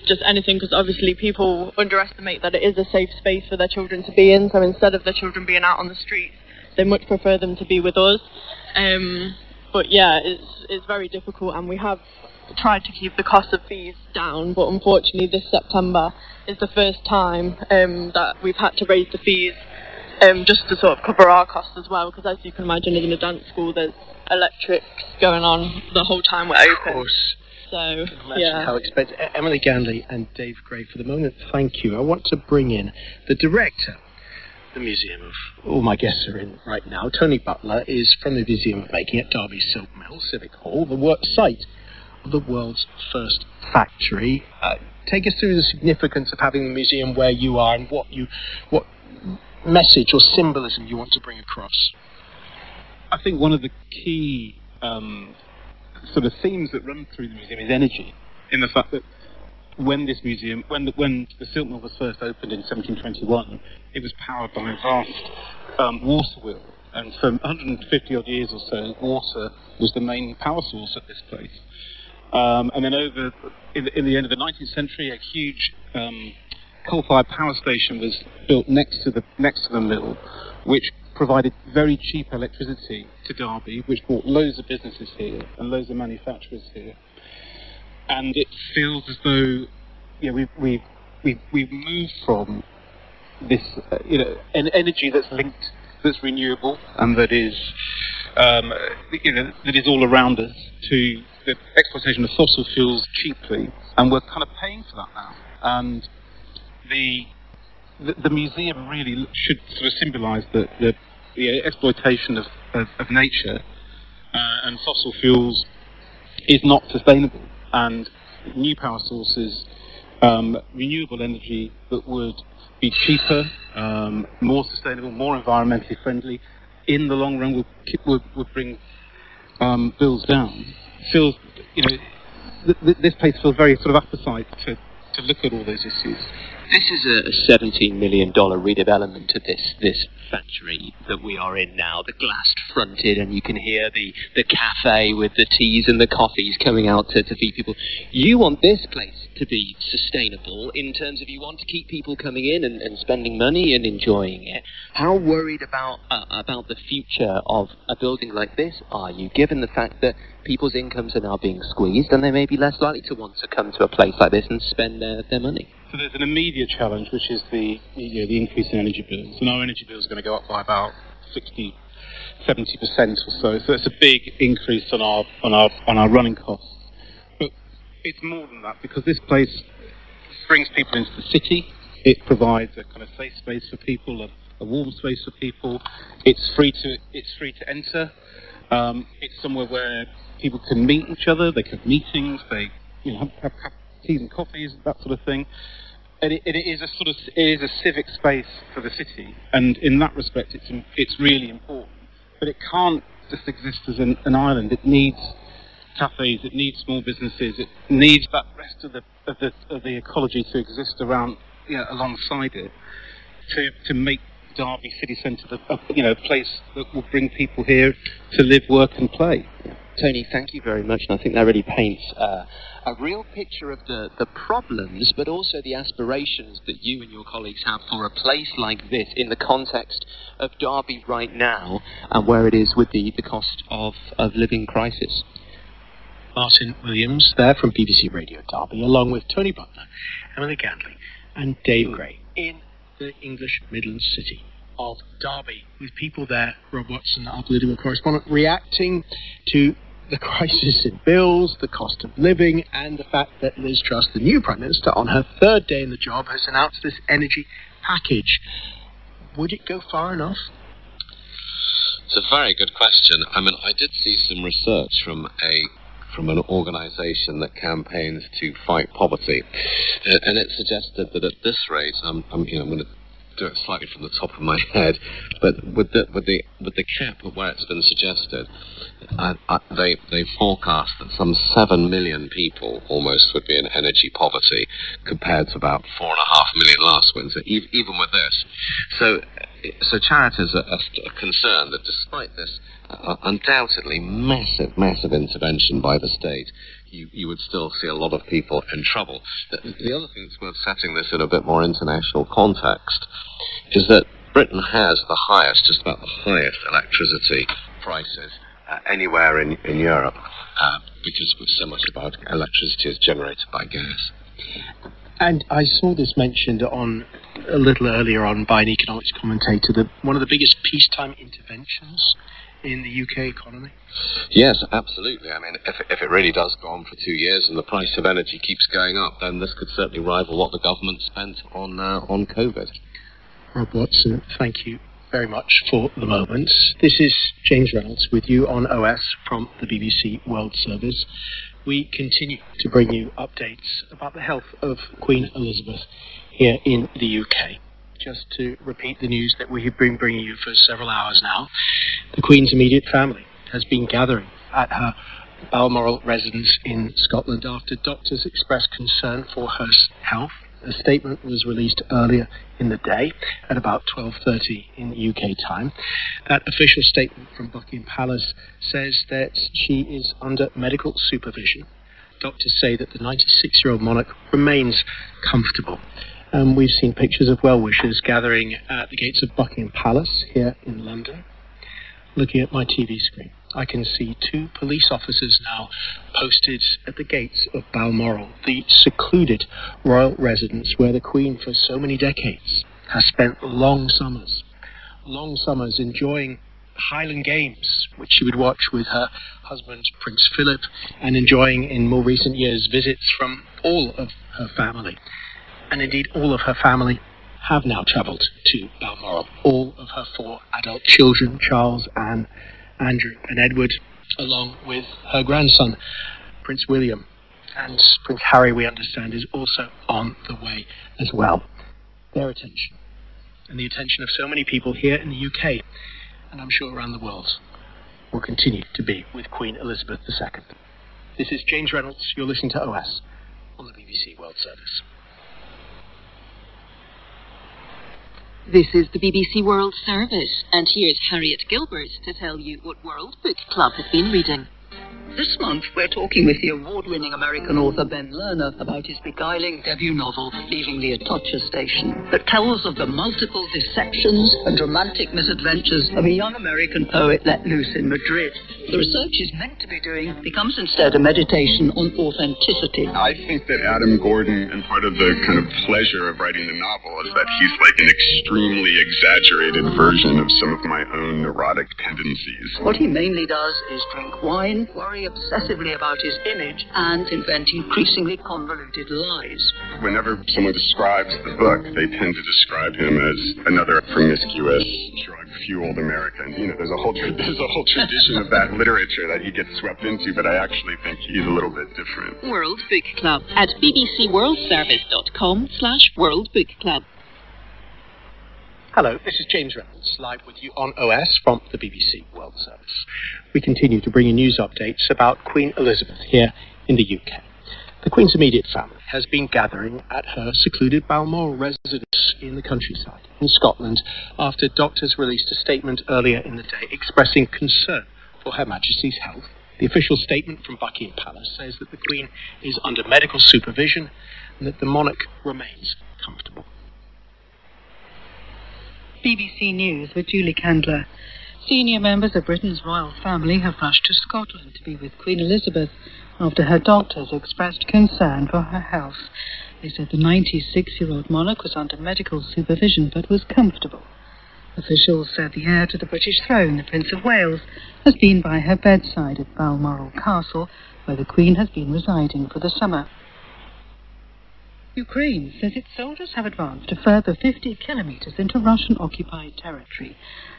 just anything, because obviously people underestimate that it is a safe space for their children to be in, so instead of their children being out on the streets, they much prefer them to be with us. But yeah, it's very difficult, and we have tried to keep the cost of fees down, but unfortunately this September is the first time that we've had to raise the fees just to sort of cover our costs as well, because as you can imagine in a dance school there's electrics going on the whole time we're open. Of course. So, yeah. How expensive. Emily Ganley and Dave Gray, for the moment, thank you. I want to bring in the director the museum of all my guests are in right now. Tony Butler is from the Museum of Making at Derby Silk Mill Civic Hall, the site of the world's first factory. Take us through the significance of having the museum where you are and what message or symbolism you want to bring across. I think one of the key sort of themes that run through the museum is energy, in the fact that when this museum, when the silk mill was first opened in 1721, it was powered by a vast water wheel, and for 150 odd years or so, water was the main power source at this place. And then in the end of the 19th century, a huge coal-fired power station was built next to the mill, which provided very cheap electricity to Derby, which brought loads of businesses here and loads of manufacturers here. and it feels as though we've moved from this energy that's linked, that's renewable, and that is that is all around us, to the exploitation of fossil fuels cheaply, and we're kind of paying for that now. And the museum really should sort of symbolise the exploitation of nature and fossil fuels is not sustainable, and new power sources, renewable energy that would be cheaper, more sustainable, more environmentally friendly, in the long run would bring bills down. Feels, this place feels very sort of appetite to look at all those issues. This is a $17 million redevelopment of this factory that we are in now, the glass fronted, and you can hear the cafe with the teas and the coffees coming out to feed people. You want this place to be sustainable in terms of you want to keep people coming in and spending money and enjoying it. How worried about the future of a building like this are you, given the fact that people's incomes are now being squeezed and they may be less likely to want to come to a place like this and spend their money? So there's an immediate challenge, which is the increase in energy bills. And our energy bill is going to go up by about 60-70% or so. So it's a big increase on our running costs. But it's more than that, because this place brings people into the city. It provides a kind of safe space for people, a warm space for people. It's free to enter. It's somewhere where people can meet each other. They can have meetings. They have teas and coffees, that sort of thing. And it is a civic space for the city, and in that respect, it's really important. But it can't just exist as an island. It needs cafes. It needs small businesses. It needs that rest of the ecology to exist around, alongside it, to make Derby city centre a place that will bring people here to live, work, and play. Tony, thank you very much, and I think that really paints a real picture of the problems, but also the aspirations that you and your colleagues have for a place like this in the context of Derby right now, and where it is with the cost of living crisis. Martin Williams there from BBC Radio Derby, along with Tony Butler, Emily Gandley and Dave Gray in the English Midlands city of Derby, with people there, Rob Watson, our political correspondent, reacting to the crisis in bills, the cost of living, and the fact that Liz Truss, the new Prime Minister, on her third day in the job, has announced this energy package. Would it go far enough? It's a very good question. I mean, I did see some research from an organisation that campaigns to fight poverty, and it suggested that at this rate, I'm going to do it slightly from the top of my head, but with the cap of where it's been suggested, they forecast that some 7 million people almost would be in energy poverty, compared to about 4.5 million last winter, even with this. So charities are concerned that despite this undoubtedly massive intervention by the state, you would still see a lot of people in trouble. The other thing that's worth setting this in a bit more international context is that Britain has just about the highest electricity prices anywhere in Europe, because so much of our electricity is generated by gas. And I saw this mentioned a little earlier on by an economics commentator, that one of the biggest peacetime interventions in the UK economy? Yes, absolutely. I mean, if it really does go on for 2 years and the price of energy keeps going up, then this could certainly rival what the government spent on COVID. Rob Watson, thank you very much for the moment. This is James Reynolds with you on OS from the BBC World Service. We continue to bring you updates about the health of Queen Elizabeth here in the UK. Just to repeat the news that we have been bringing you for several hours now, the Queen's immediate family has been gathering at her Balmoral residence in Scotland after doctors expressed concern for her health. A statement was released earlier in the day at about 12:30 in UK time. That official statement from Buckingham Palace says that she is under medical supervision. Doctors say that the 96-year-old monarch remains comfortable. We've seen pictures of well-wishers gathering at the gates of Buckingham Palace here in London. looking at my TV screen, I can see 2 police officers now posted at the gates of Balmoral, the secluded royal residence where the Queen for so many decades has spent long summers enjoying Highland Games, which she would watch with her husband, Prince Philip, and enjoying in more recent years visits from all of her family. And indeed, all of her family have now travelled to Balmoral. All of her 4 adult children, Charles, Anne, Andrew and Edward, along with her grandson, Prince William. And Prince Harry, we understand, is also on the way as well. Their attention, and the attention of so many people here in the UK, and I'm sure around the world, will continue to be with Queen Elizabeth II. This is James Reynolds. You're listening to OS on the BBC World Service. This is the BBC World Service, and here's Harriet Gilbert to tell you what World Book Club has been reading. This month, we're talking with the award-winning American author Ben Lerner about his beguiling debut novel, Leaving the Atocha Station, that tells of the multiple deceptions and romantic misadventures of a young American poet let loose in Madrid. The research he's meant to be doing becomes instead a meditation on authenticity. I think that Adam Gordon, and part of the kind of pleasure of writing the novel, is that he's like an extremely exaggerated version of some of my own neurotic tendencies. What he mainly does is drink wine, worry obsessively about his image, and invent increasingly convoluted lies. Whenever Someone describes the book, they tend to describe him as another promiscuous, drug-fueled American. You know, there's a whole tradition of that literature that he gets swept into, but I actually think he's a little bit different. World Book Club at bbcworldservice.com/World Book Club. Hello, this is James Reynolds, live with you on OS from the BBC World Service. We continue to bring you news updates about Queen Elizabeth here in the UK. The Queen's immediate family has been gathering at her secluded Balmoral residence in the countryside in Scotland after doctors released a statement earlier in the day expressing concern for Her Majesty's health. The official statement from Buckingham Palace says that the Queen is under medical supervision and that the monarch remains comfortable. BBC News with Julie Candler. Senior members of Britain's royal family have rushed to Scotland to be with Queen Elizabeth after her doctors expressed concern for her health. They said the 96-year-old monarch was under medical supervision but was comfortable. Officials said the heir to the British throne, the Prince of Wales, has been by her bedside at Balmoral Castle, where the Queen has been residing for the summer. Ukraine says its soldiers have advanced a further 50 kilometers into Russian-occupied territory.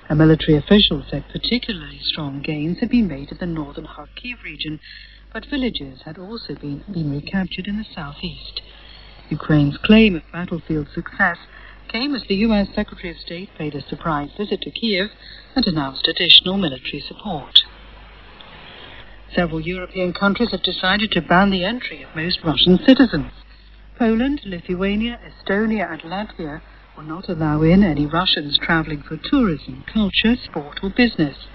A military official said particularly strong gains had been made in the northern Kharkiv region, but villages had also been recaptured in the southeast. Ukraine's claim of battlefield success came as the U.S. Secretary of State paid a surprise visit to Kiev and announced additional military support. Several European countries have decided to ban the entry of most Russian citizens. Poland, Lithuania, Estonia and Latvia will not allow in any Russians travelling for tourism, culture, sport or business.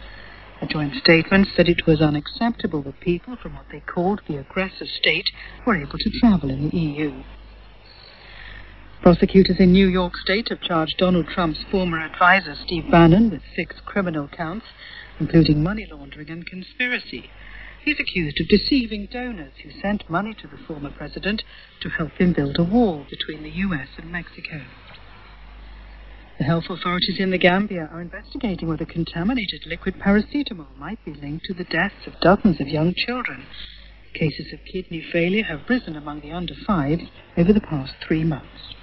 A joint statement said it was unacceptable that people from what they called the aggressor state were able to travel in the EU. Prosecutors in New York State have charged Donald Trump's former advisor Steve Bannon with 6 criminal counts, including money laundering and conspiracy. He's accused of deceiving donors who sent money to the former president to help him build a wall between the US and Mexico. The health authorities in the Gambia are investigating whether contaminated liquid paracetamol might be linked to the deaths of dozens of young children. Cases of kidney failure have risen among the under 5s over the past 3 months.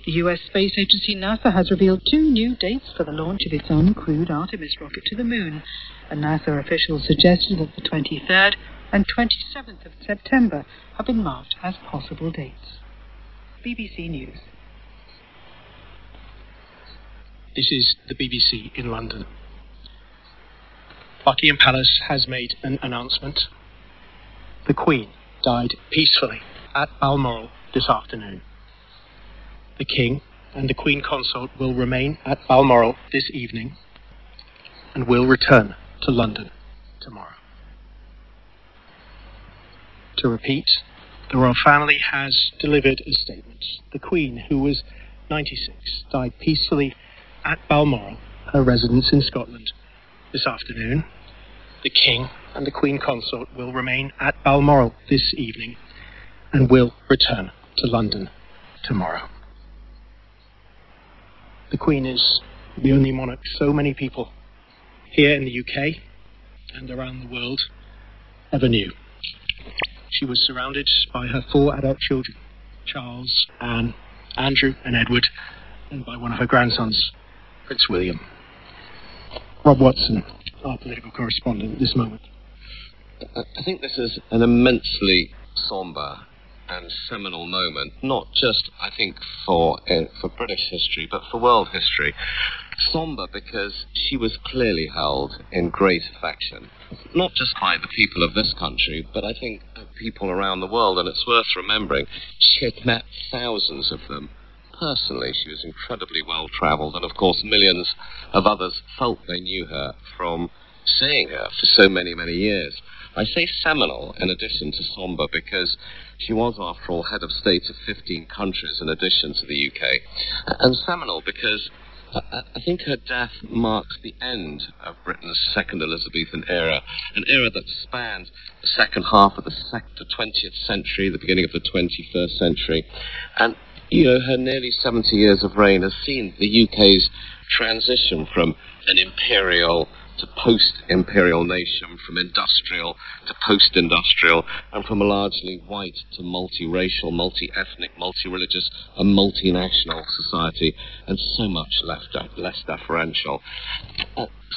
The US space agency NASA has revealed 2 new dates for the launch of its uncrewed Artemis rocket to the moon. A NASA official suggested that the 23rd and 27th of September have been marked as possible dates. BBC News. This is the BBC in London. Buckingham Palace has made an announcement. The Queen died peacefully at Balmoral this afternoon. The King and the Queen Consort will remain at Balmoral this evening and will return to London tomorrow. To repeat, the royal family has delivered a statement. The Queen, who was 96, died peacefully at Balmoral, her residence in Scotland, this afternoon. The King and the Queen Consort will remain at Balmoral this evening and will return to London tomorrow. The Queen is the only monarch so many people here in the UK and around the world ever knew. She was surrounded by her 4 adult children, Charles, Anne, Andrew and Edward, and by one of her grandsons, Prince William. Rob Watson, our political correspondent at this moment. I think this is an immensely sombre and seminal moment, not just, I think, for British history, but for world history. Sombre because she was clearly held in great affection, not just by the people of this country, but I think people around the world, and it's worth remembering, she had met thousands of them personally. She was incredibly well-travelled, and of course millions of others felt they knew her from seeing her for so many, many years. I say seminal in addition to sombre because she was, after all, head of state of 15 countries in addition to the UK. And seminal because I think her death marks the end of Britain's second Elizabethan era, an era that spanned the second half of the 20th century, the beginning of the 21st century. And, you know, her nearly 70 years of reign has seen the UK's transition from an imperial to post-imperial nation, from industrial to post-industrial, and from a largely white to multiracial, multi-ethnic, multi-religious, and multinational society, and so much less deferential.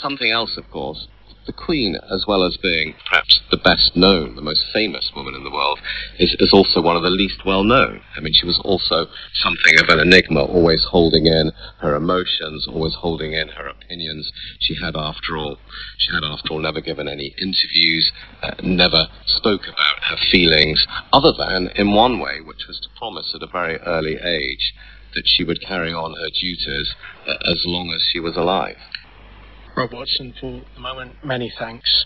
Something else, of course, the Queen, as well as being perhaps the best known, the most famous woman in the world, is also one of the least well known. I mean, she was also something of an enigma, always holding in her emotions, always holding in her opinions. She had, after all, never given any interviews, never spoke about her feelings, other than in one way, which was to promise at a very early age that she would carry on her duties as long as she was alive. Rob Watson, for the moment, many thanks.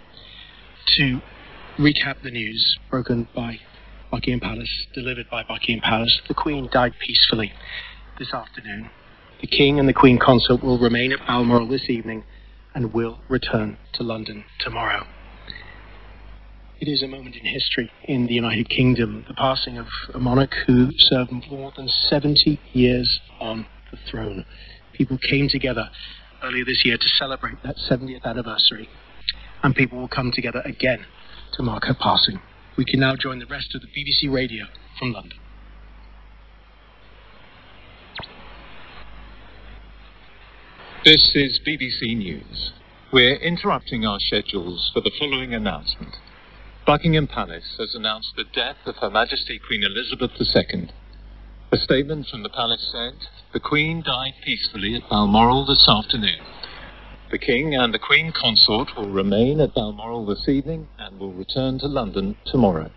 To recap the news broken by Buckingham Palace, delivered by Buckingham Palace, the Queen died peacefully this afternoon. The King and the Queen Consort will remain at Balmoral this evening and will return to London tomorrow. It is a moment in history in the United Kingdom, the passing of a monarch who served more than 70 years on the throne. People came together earlier this year to celebrate that 70th anniversary, and people will come together again to mark her passing. We can now join the rest of the BBC Radio from London. This is BBC News. We're interrupting our schedules for the following announcement. Buckingham Palace has announced the death of Her Majesty Queen Elizabeth II. A statement from the palace said, "The Queen died peacefully at Balmoral this afternoon. The King and the Queen Consort will remain at Balmoral this evening and will return to London tomorrow."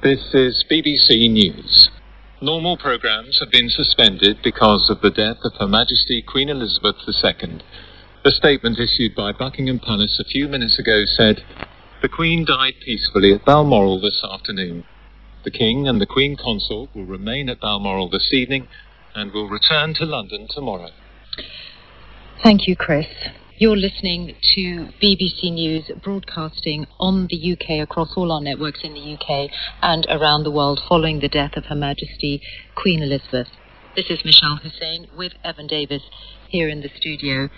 This is BBC News. Normal programmes have been suspended because of the death of Her Majesty Queen Elizabeth II. A statement issued by Buckingham Palace a few minutes ago said, "The Queen died peacefully at Balmoral this afternoon. The King and the Queen Consort will remain at Balmoral this evening and will return to London tomorrow." Thank you, Chris. You're listening to BBC News, broadcasting on the UK, across all our networks in the UK and around the world, following the death of Her Majesty Queen Elizabeth. This is Michelle Hussein with Evan Davis here in the studio.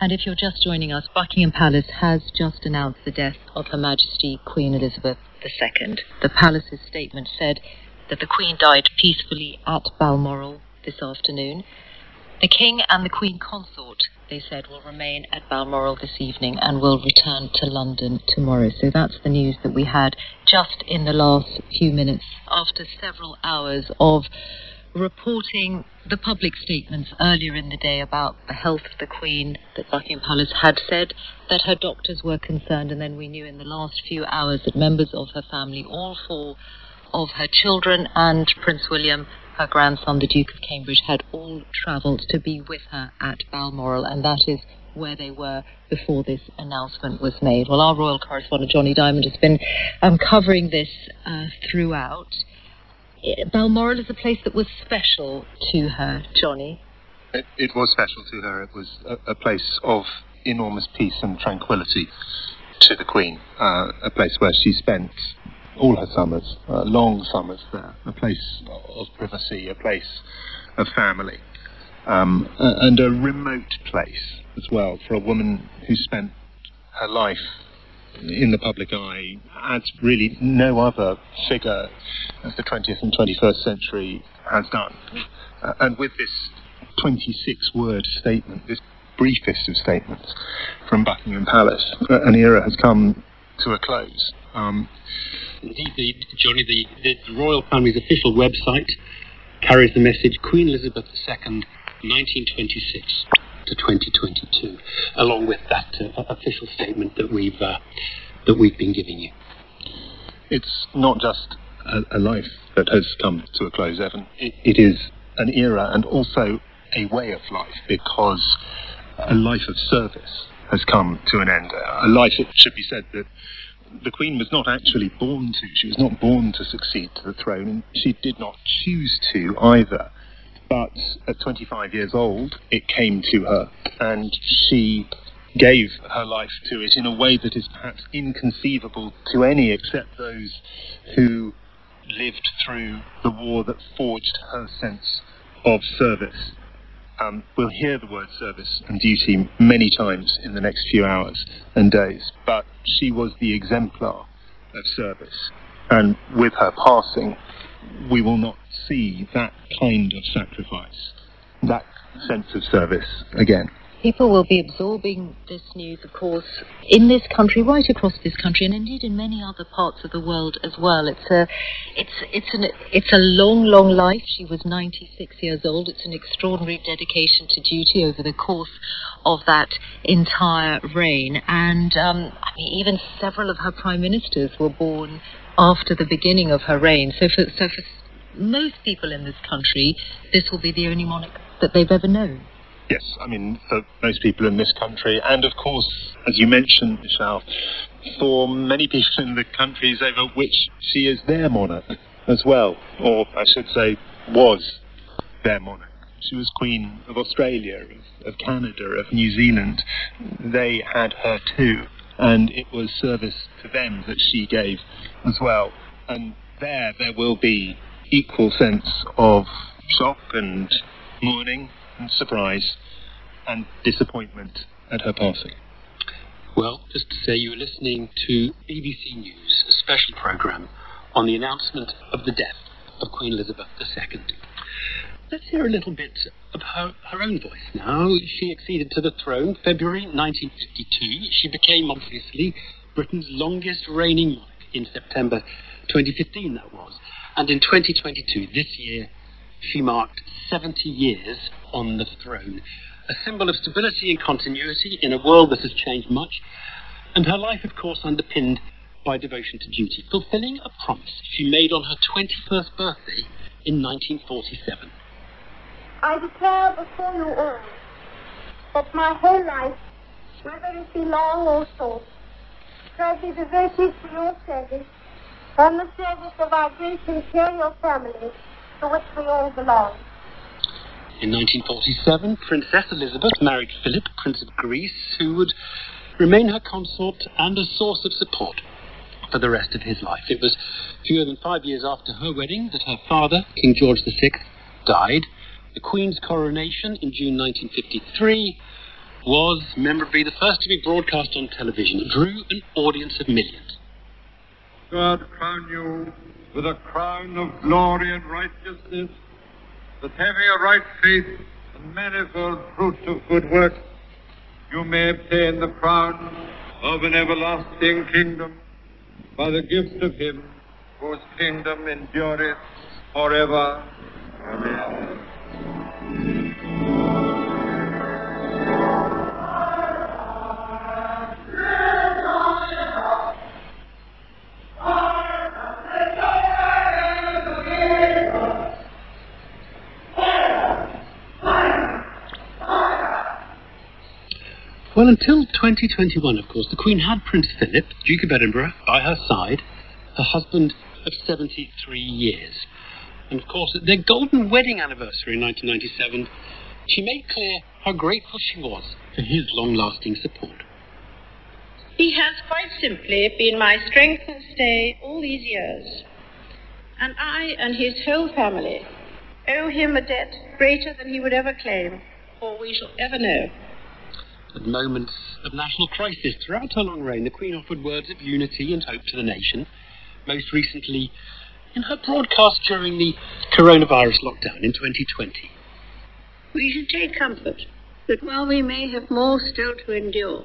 And if you're just joining us, Buckingham Palace has just announced the death of Her Majesty Queen Elizabeth II. The Palace's statement said that the Queen died peacefully at Balmoral this afternoon. The King and the Queen Consort, they said, will remain at Balmoral this evening and will return to London tomorrow. So that's the news that we had just in the last few minutes, after several hours of reporting the public statements earlier in the day about the health of the Queen, that Buckingham Palace had said that her doctors were concerned, and then we knew in the last few hours that members of her family, all four of her children and Prince William, her grandson, the Duke of Cambridge, had all travelled to be with her at Balmoral, and that is where they were before this announcement was made. Well, our royal correspondent Johnny Diamond has been covering this throughout. Balmoral is a place that was special to her, Johnny. It was special to her. It was a place of enormous peace and tranquility to the Queen, a place where she spent all her summers, long summers there, a place of privacy, a place of family, and a remote place as well for a woman who spent her life in the public eye as really no other figure of the 20th and 21st century has done. And with this 26-word statement, this briefest of statements from Buckingham Palace, an era has come to a close. Indeed, Johnny, the royal family's official website carries the message Queen Elizabeth II, 1926 to 2022, along with that official statement that we've been giving you. It's not just a life that has come to a close, Evan. It is an era and also a way of life, because a life of service has come to an end. A life, it should be said, that the Queen was not actually born to. She was not born to succeed to the throne, and she did not choose to either. But at 25 years old, it came to her, and she gave her life to it in a way that is perhaps inconceivable to any except those who lived through the war that forged her sense of service. We'll hear the word service and duty many times in the next few hours and days, but she was the exemplar of service. And with her passing, we will not see that kind of sacrifice, that sense of service again. People will be absorbing this news, of course, in this country, right across this country, and indeed in many other parts of the world as well. It's a long, long life. She was 96 years old. It's an extraordinary dedication to duty over the course of that entire reign. And even several of her prime ministers were born after the beginning of her reign. So for most people in this country, this will be the only monarch that they've ever known. Yes, I mean, for most people in this country, and of course, as you mentioned, Michelle, for many people in the countries over which she is their monarch as well, or I should say, was their monarch. She was Queen of Australia, of Canada, of New Zealand. They had her too, and it was service to them that she gave as well. And there will be equal sense of shock and mourning and surprise and disappointment at her passing. Well, just to say, you were listening to BBC News, a special programme on the announcement of the death of Queen Elizabeth II. Let's hear a little bit of her own voice now. She acceded to the throne February 1952. She became, obviously, Britain's longest reigning monarch in September 2015, that was. And in 2022, this year, she marked 70 years on the throne, a symbol of stability and continuity in a world that has changed much, and her life, of course, underpinned by devotion to duty, fulfilling a promise she made on her 21st birthday in 1947. I declare before you all that my whole life, whether it be long or short, shall be devoted to your service and the service of our great imperial family, to which we all belong. In 1947, Princess Elizabeth married Philip, Prince of Greece, who would remain her consort and a source of support for the rest of his life. It was fewer than 5 years after her wedding that her father, King George VI, died. The Queen's coronation in June 1953 was memorably the first to be broadcast on television. It drew an audience of millions. God crown you with a crown of glory and righteousness, that having a right faith and manifold fruits of good works, you may obtain the crown of an everlasting kingdom by the gift of him whose kingdom endureth forever. Amen. Well, until 2021, of course, the Queen had Prince Philip, Duke of Edinburgh, by her side, her husband of 73 years. And of course, at their golden wedding anniversary in 1997, she made clear how grateful she was for his long-lasting support. He has quite simply been my strength and stay all these years. And I and his whole family owe him a debt greater than he would ever claim, or we shall ever know. At moments of national crisis throughout her long reign, the Queen offered words of unity and hope to the nation, most recently in her broadcast during the coronavirus lockdown in 2020. We should take comfort that while we may have more still to endure,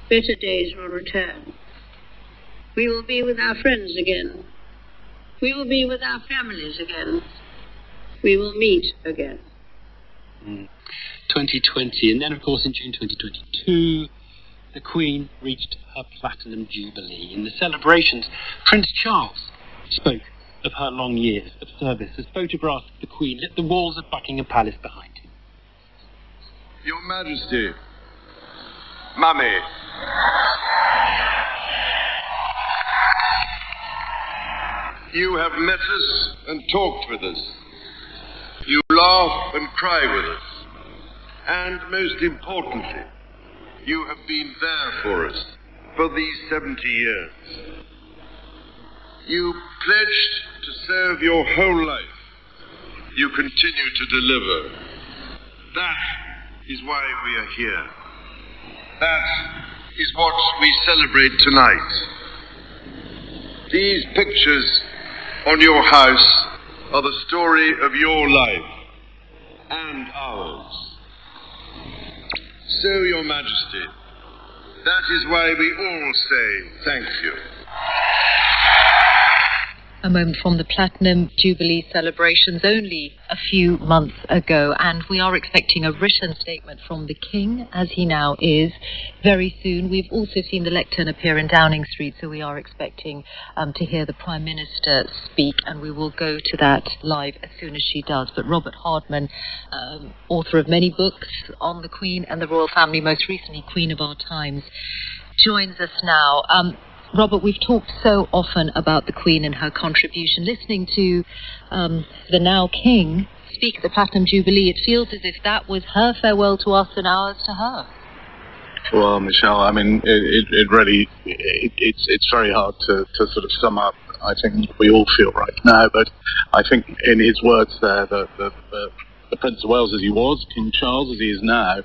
better days will return. We will be with our friends again. We will be with our families again. We will meet again. 2020, and then of course in June 2022 the Queen reached her Platinum Jubilee. In the celebrations, Prince Charles spoke of her long years of service as photographs of the Queen lit the walls of Buckingham Palace behind him. Your Majesty, Mummy, you have met us and talked with us. You laugh and cry with us. And most importantly, you have been there for us for these 70 years. You pledged to serve your whole life. You continue to deliver. That is why we are here. That is what we celebrate tonight. These pictures on your house are the story of your life and ours. So, Your Majesty, that is why we all say thank you. A moment from the Platinum Jubilee celebrations only a few months ago, and we are expecting a written statement from the King, as he now is, very soon. We've also seen the lectern appear in Downing Street, so we are expecting to hear the Prime Minister speak, and we will go to that live as soon as she does. But Robert Hardman, author of many books on the Queen and the royal family, most recently Queen of Our Times, joins us now. Robert, we've talked so often about the Queen and her contribution. Listening to the now King speak at the Platinum Jubilee, it feels as if that was her farewell to us and ours to her. Well, Michelle, I mean, it really, it's very hard to sort of sum up. I think we all feel right now, but I think in his words there, the Prince of Wales as he was, King Charles as he is now,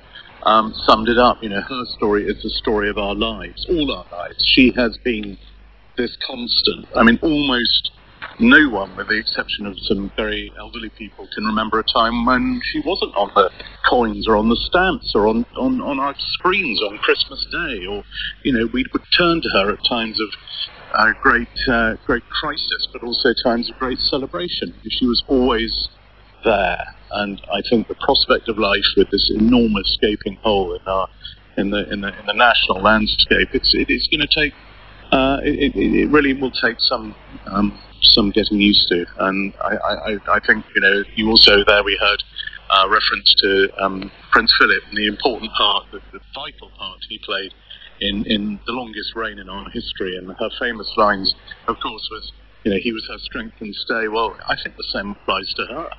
summed it up. You know, her story is the story of our lives, all our lives. She has been this constant. I mean, almost no one, with the exception of some very elderly people, can remember a time when she wasn't on the coins or on the stamps or on our screens on Christmas Day. Or, you know, we would turn to her at times of great crisis, but also times of great celebration. She was always there. And I think the prospect of life with this enormous gaping hole in the national landscape, it is going to take. It really will take some getting used to. And I think, you know, you also there we heard reference to Prince Philip and the important part, the vital part he played in the longest reign in our history. And her famous lines, of course, was, you know, he was her strength and stay. Well, I think the same applies to her.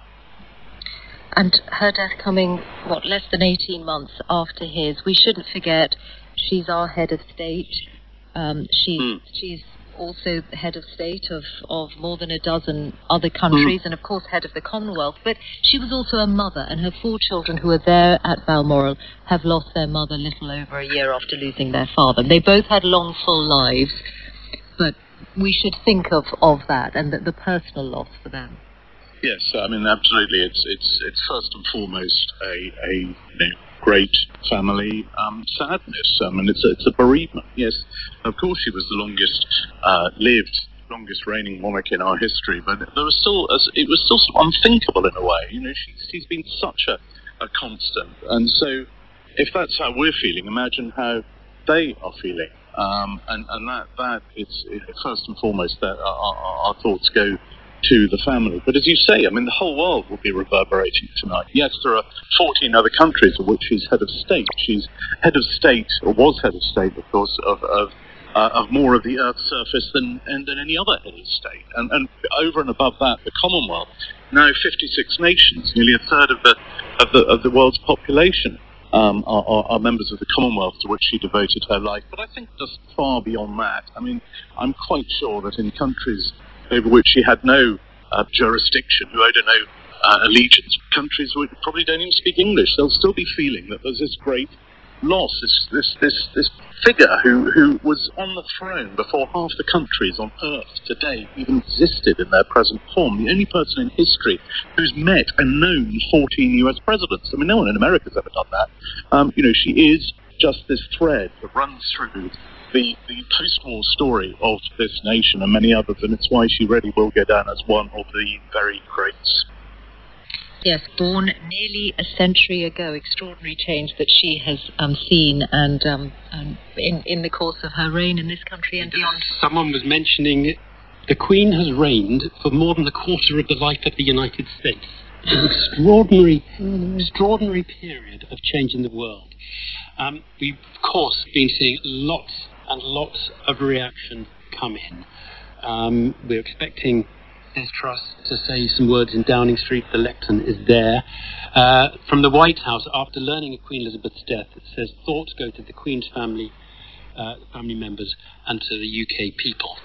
And her death coming, less than 18 months after his. We shouldn't forget, she's our head of state. She's also the head of state of more than a dozen other countries, and of course head of the Commonwealth. But she was also a mother, and her 4 children who are there at Balmoral have lost their mother little over a year after losing their father. They both had long, full lives, but we should think of that and the personal loss for them. Yes, I mean, absolutely. It's first and foremost a great family sadness. I mean, it's a bereavement. Yes, of course, she was the longest lived, longest reigning monarch in our history, but it was still sort of unthinkable in a way. She's been such a constant, and so if that's how we're feeling, imagine how they are feeling. And that it's first and foremost that our thoughts go to the family. But as you say, I mean, the whole world will be reverberating tonight. Yes, there are 14 other countries of which she's head of state. She's head of state, or was head of state, of course, of more of the Earth's surface than any other head of state. And over and above that, the Commonwealth, now 56 nations, nearly a third of the world's population are members of the Commonwealth, to which she devoted her life. But I think just far beyond that. I mean, I'm quite sure that in countries over which she had no jurisdiction, who owed no allegiance, countries which probably don't even speak English, they'll still be feeling that there's this great loss, this figure who was on the throne before half the countries on Earth today even existed in their present form. The only person in history who's met and known 14 US presidents. I mean, no one in America's ever done that. She is just this thread that runs through the post-war story of this nation and many others, and it's why she really will go down as one of the very greats. Yes, born nearly a century ago. Extraordinary change that she has seen and in the course of her reign in this country and beyond. Someone was mentioning the Queen has reigned for more than a quarter of the life of the United States. An extraordinary period of change in the world. We've, of course, been seeing lots and lots of reaction come in. We're expecting Liz Truss to say some words in Downing Street. The lectern is there. From the White House, after learning of Queen Elizabeth's death, it says thoughts go to the Queen's family members and to the UK people.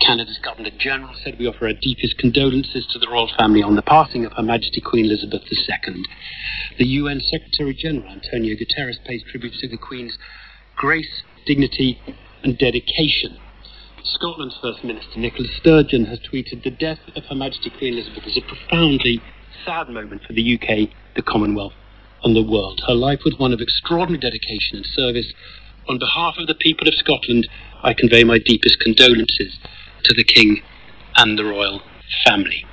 Canada's Governor-General said we offer our deepest condolences to the royal family on the passing of Her Majesty Queen Elizabeth II. The UN Secretary-General, Antonio Guterres, pays tribute to the Queen's grace, dignity and dedication. Scotland's First Minister Nicola Sturgeon has tweeted, "The death of Her Majesty Queen Elizabeth is a profoundly sad moment for the UK, the Commonwealth and the world. Her life was one of extraordinary dedication and service. On behalf of the people of Scotland, I convey my deepest condolences to the King and the royal family."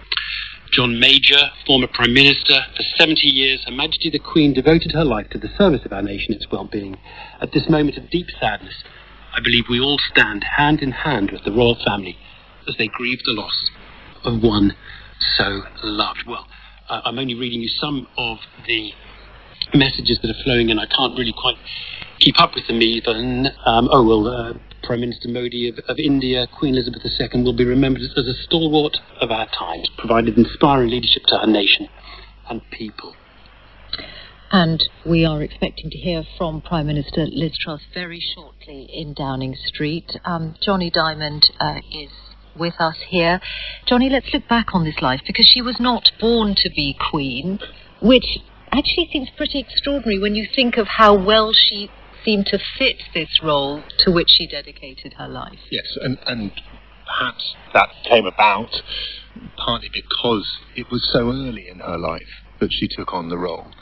John Major, former Prime Minister, for 70 years, Her Majesty the Queen devoted her life to the service of our nation and its well-being. At this moment of deep sadness, I believe we all stand hand in hand with the royal family as they grieve the loss of one so loved. Well, I'm only reading you some of the messages that are flowing in. I can't really quite keep up with them even. Prime Minister Modi of India, Queen Elizabeth II will be remembered as a stalwart of our times, provided inspiring leadership to her nation and people. And we are expecting to hear from Prime Minister Liz Truss very shortly in Downing Street. Johnny Diamond is with us here. Johnny, let's look back on this life, because she was not born to be Queen, which actually seems pretty extraordinary when you think of how well she seemed to fit this role to which she dedicated her life. Yes, and perhaps that came about partly because it was so early in her life that she took on the role.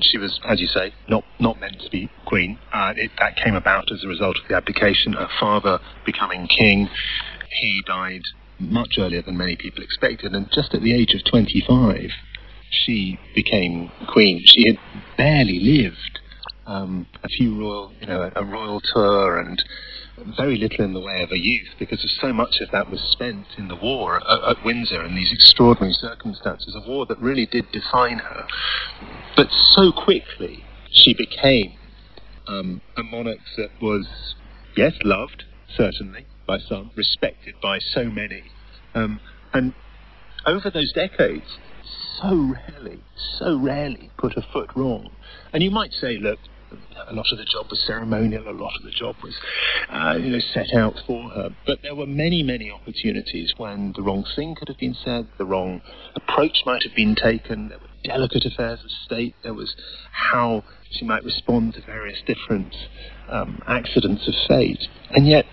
She was, as you say, not meant to be Queen. That came about as a result of the abdication, her father becoming king. He died much earlier than many people expected, and just at the age of 25, she became Queen. She had barely lived a royal tour and very little in the way of a youth, because so much of that was spent in the war at Windsor in these extraordinary circumstances, a war that really did define her. But so quickly she became a monarch that was, yes, loved, certainly, by some, respected by so many. And over those decades, so rarely put a foot wrong. And you might say, look, a lot of the job was ceremonial, a lot of the job was, set out for her. But there were many, many opportunities when the wrong thing could have been said, the wrong approach might have been taken. There were delicate affairs of state. There was how she might respond to various different accidents of fate. And yet,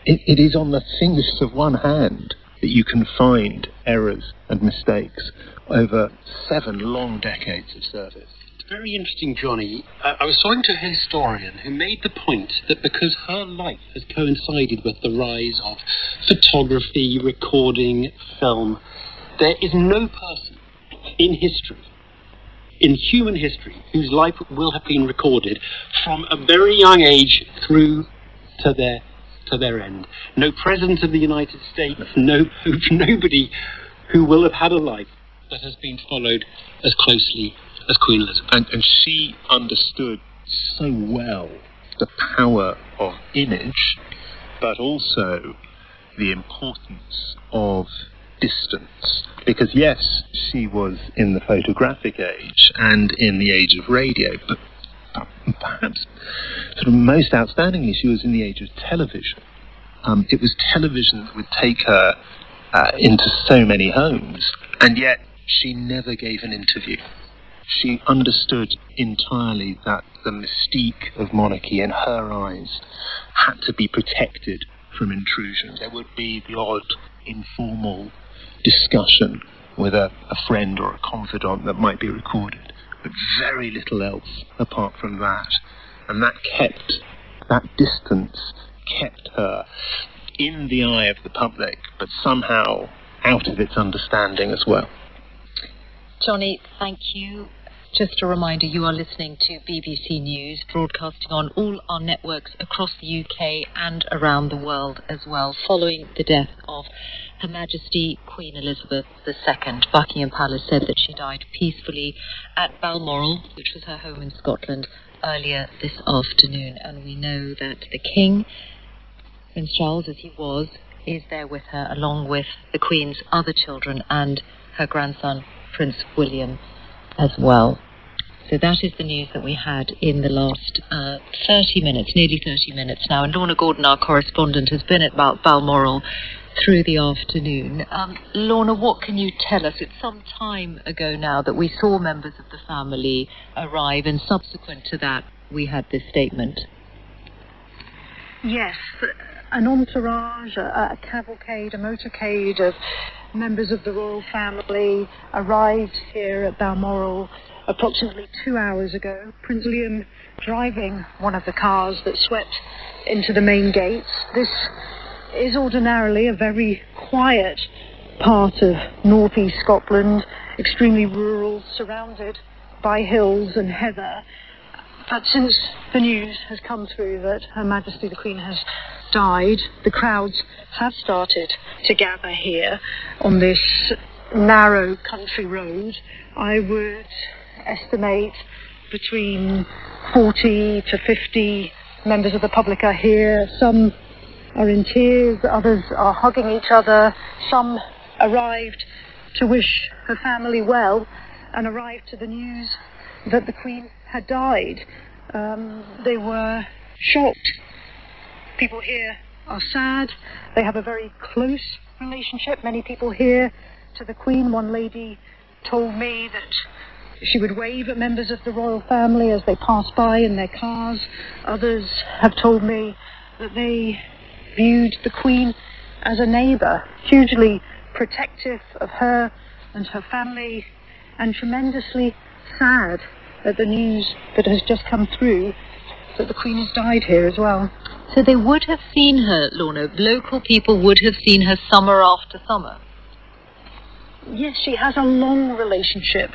it is on the fingers of one hand that you can find errors and mistakes over 7 long decades of service. It's very interesting, Johnny. I was talking to a historian who made the point that because her life has coincided with the rise of photography, recording, film, there is no person in history, in human history, whose life will have been recorded from a very young age through to their end. No president of the United States, no pope, nobody who will have had a life that has been followed as closely as Queen Elizabeth. And she understood so well the power of image, but also the importance of distance. Because yes, she was in the photographic age and in the age of radio, but perhaps sort of most outstandingly, she was in the age of television. It was television that would take her into so many homes, and yet she never gave an interview. She understood entirely that the mystique of monarchy in her eyes had to be protected from intrusion. There would be the odd informal discussion with a friend or a confidant that might be recorded, but very little else apart from that. And that distance kept her in the eye of the public, but somehow out of its understanding as well. Johnny, thank you. Just a reminder, you are listening to BBC News, broadcasting on all our networks across the UK and around the world as well, following the death of Her Majesty Queen Elizabeth II. Buckingham Palace said that she died peacefully at Balmoral, which was her home in Scotland, earlier this afternoon. And we know that the King, Prince Charles as he was, is there with her, along with the Queen's other children and her grandson, Prince William, as well. So that is the news that we had in the last 30 minutes, nearly 30 minutes now. And Lorna Gordon, our correspondent, has been at Balmoral through the afternoon. Lorna, what can you tell us? It's some time ago now that we saw members of the family arrive, and subsequent to that, we had this statement. Yes, an entourage, a cavalcade, a motorcade of members of the royal family arrived here at Balmoral approximately 2 hours ago. Prince William driving one of the cars that swept into the main gates. This is ordinarily a very quiet part of northeast Scotland, extremely rural, surrounded by hills and heather. But since the news has come through that Her Majesty the Queen has died, the crowds have started to gather here on this narrow country road. I would estimate between 40 to 50 members of the public are here. Some are in tears, others are hugging each other. Some arrived to wish her family well and arrived to the news that the Queen had died. They were shocked. People here are sad. They have a very close relationship. Many people here to the Queen. One lady told me that she would wave at members of the royal family as they passed by in their cars. Others have told me that they viewed the Queen as a neighbour, hugely protective of her and her family, and tremendously sad at the news that has just come through that the Queen has died here as well. So they would have seen her, Lorna, local people would have seen her summer after summer. Yes, she has a long relationship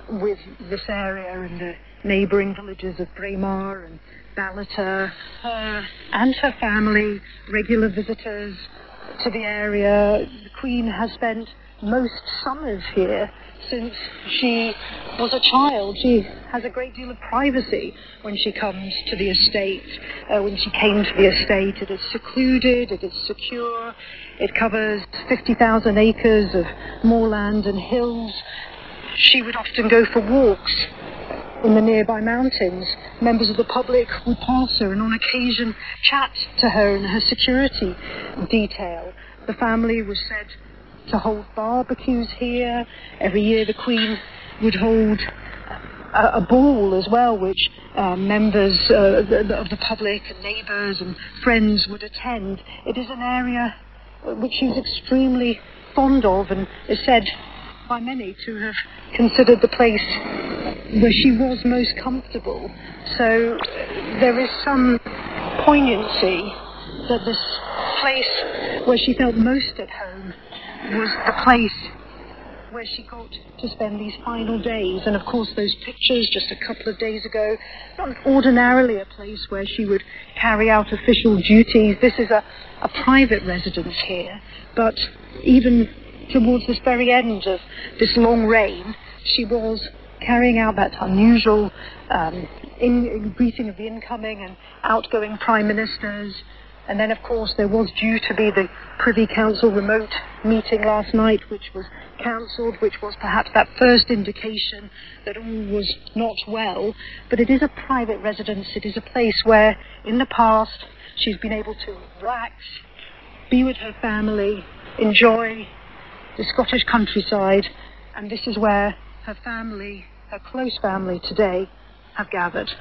with this area and the neighbouring villages of Braemar and Ballater. Her and her family, regular visitors to the area. The Queen has spent most summers here since she was a child. She has a great deal of privacy when she comes to the estate. When she came to the estate, it is secluded, it is secure, it covers 50,000 acres of moorland and hills. she would often go for walks in the nearby mountains. Members of the public would pass her and on occasion chat to her and her security detail. The family was said to hold barbecues here. Every year the Queen would hold a ball as well, which members of the public and neighbours and friends would attend. It is an area which she was extremely fond of and is said by many to have considered the place where she was most comfortable. So there is some poignancy that this place where she felt most at home was the place where she got to spend these final days. And of course those pictures just a couple of days ago, not ordinarily a place where she would carry out official duties. This is a private residence here, but even towards this very end of this long reign, she was carrying out that unusual greeting of the incoming and outgoing prime ministers. And then, of course, there was due to be the Privy Council remote meeting last night, which was cancelled, which was perhaps that first indication that all was not well. But it is a private residence. It is a place where, in the past, she's been able to relax, be with her family, enjoy the Scottish countryside, and this is where her family, her close family today, have gathered.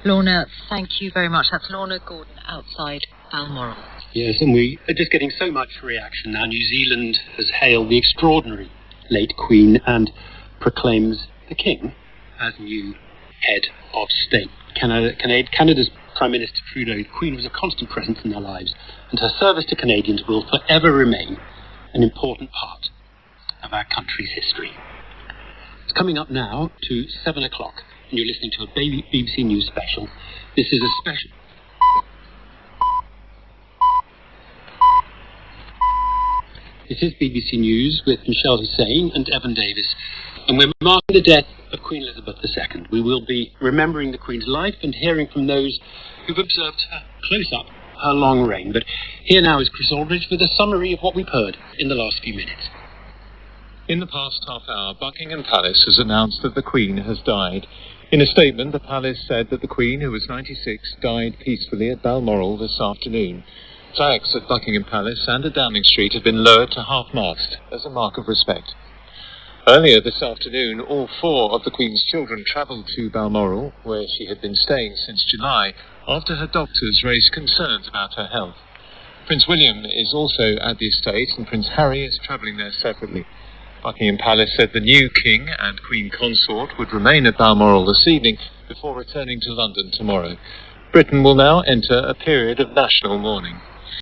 Lorna, thank you very much. That's Lorna Gordon outside Balmoral. Yes, and we are just getting so much reaction now. New Zealand has hailed the extraordinary late Queen and proclaims the King as new head of state. Canada's Prime Minister Trudeau, the Queen was a constant presence in their lives, and her service to Canadians will forever remain an important part of our country's history. It's coming up now to 7 o'clock, and you're listening to a BBC News special. This is a special... This is BBC News with Michelle Hussein and Evan Davis, and we're marking the death of Queen Elizabeth II. We will be remembering the Queen's life and hearing from those who've observed her close up, her long reign. But here now is Chris Aldridge with a summary of what we've heard in the last few minutes. In the past half hour, Buckingham Palace has announced that the Queen has died. In a statement, the Palace said that the Queen, who was 96, died peacefully at Balmoral this afternoon. Flags at Buckingham Palace and at Downing Street have been lowered to half-mast as a mark of respect. Earlier this afternoon, all 4 of the Queen's children travelled to Balmoral, where she had been staying since July, after her doctors raised concerns about her health. Prince William is also at the estate, and Prince Harry is travelling there separately. Buckingham Palace said the new King and Queen Consort would remain at Balmoral this evening before returning to London tomorrow. Britain will now enter a period of national mourning.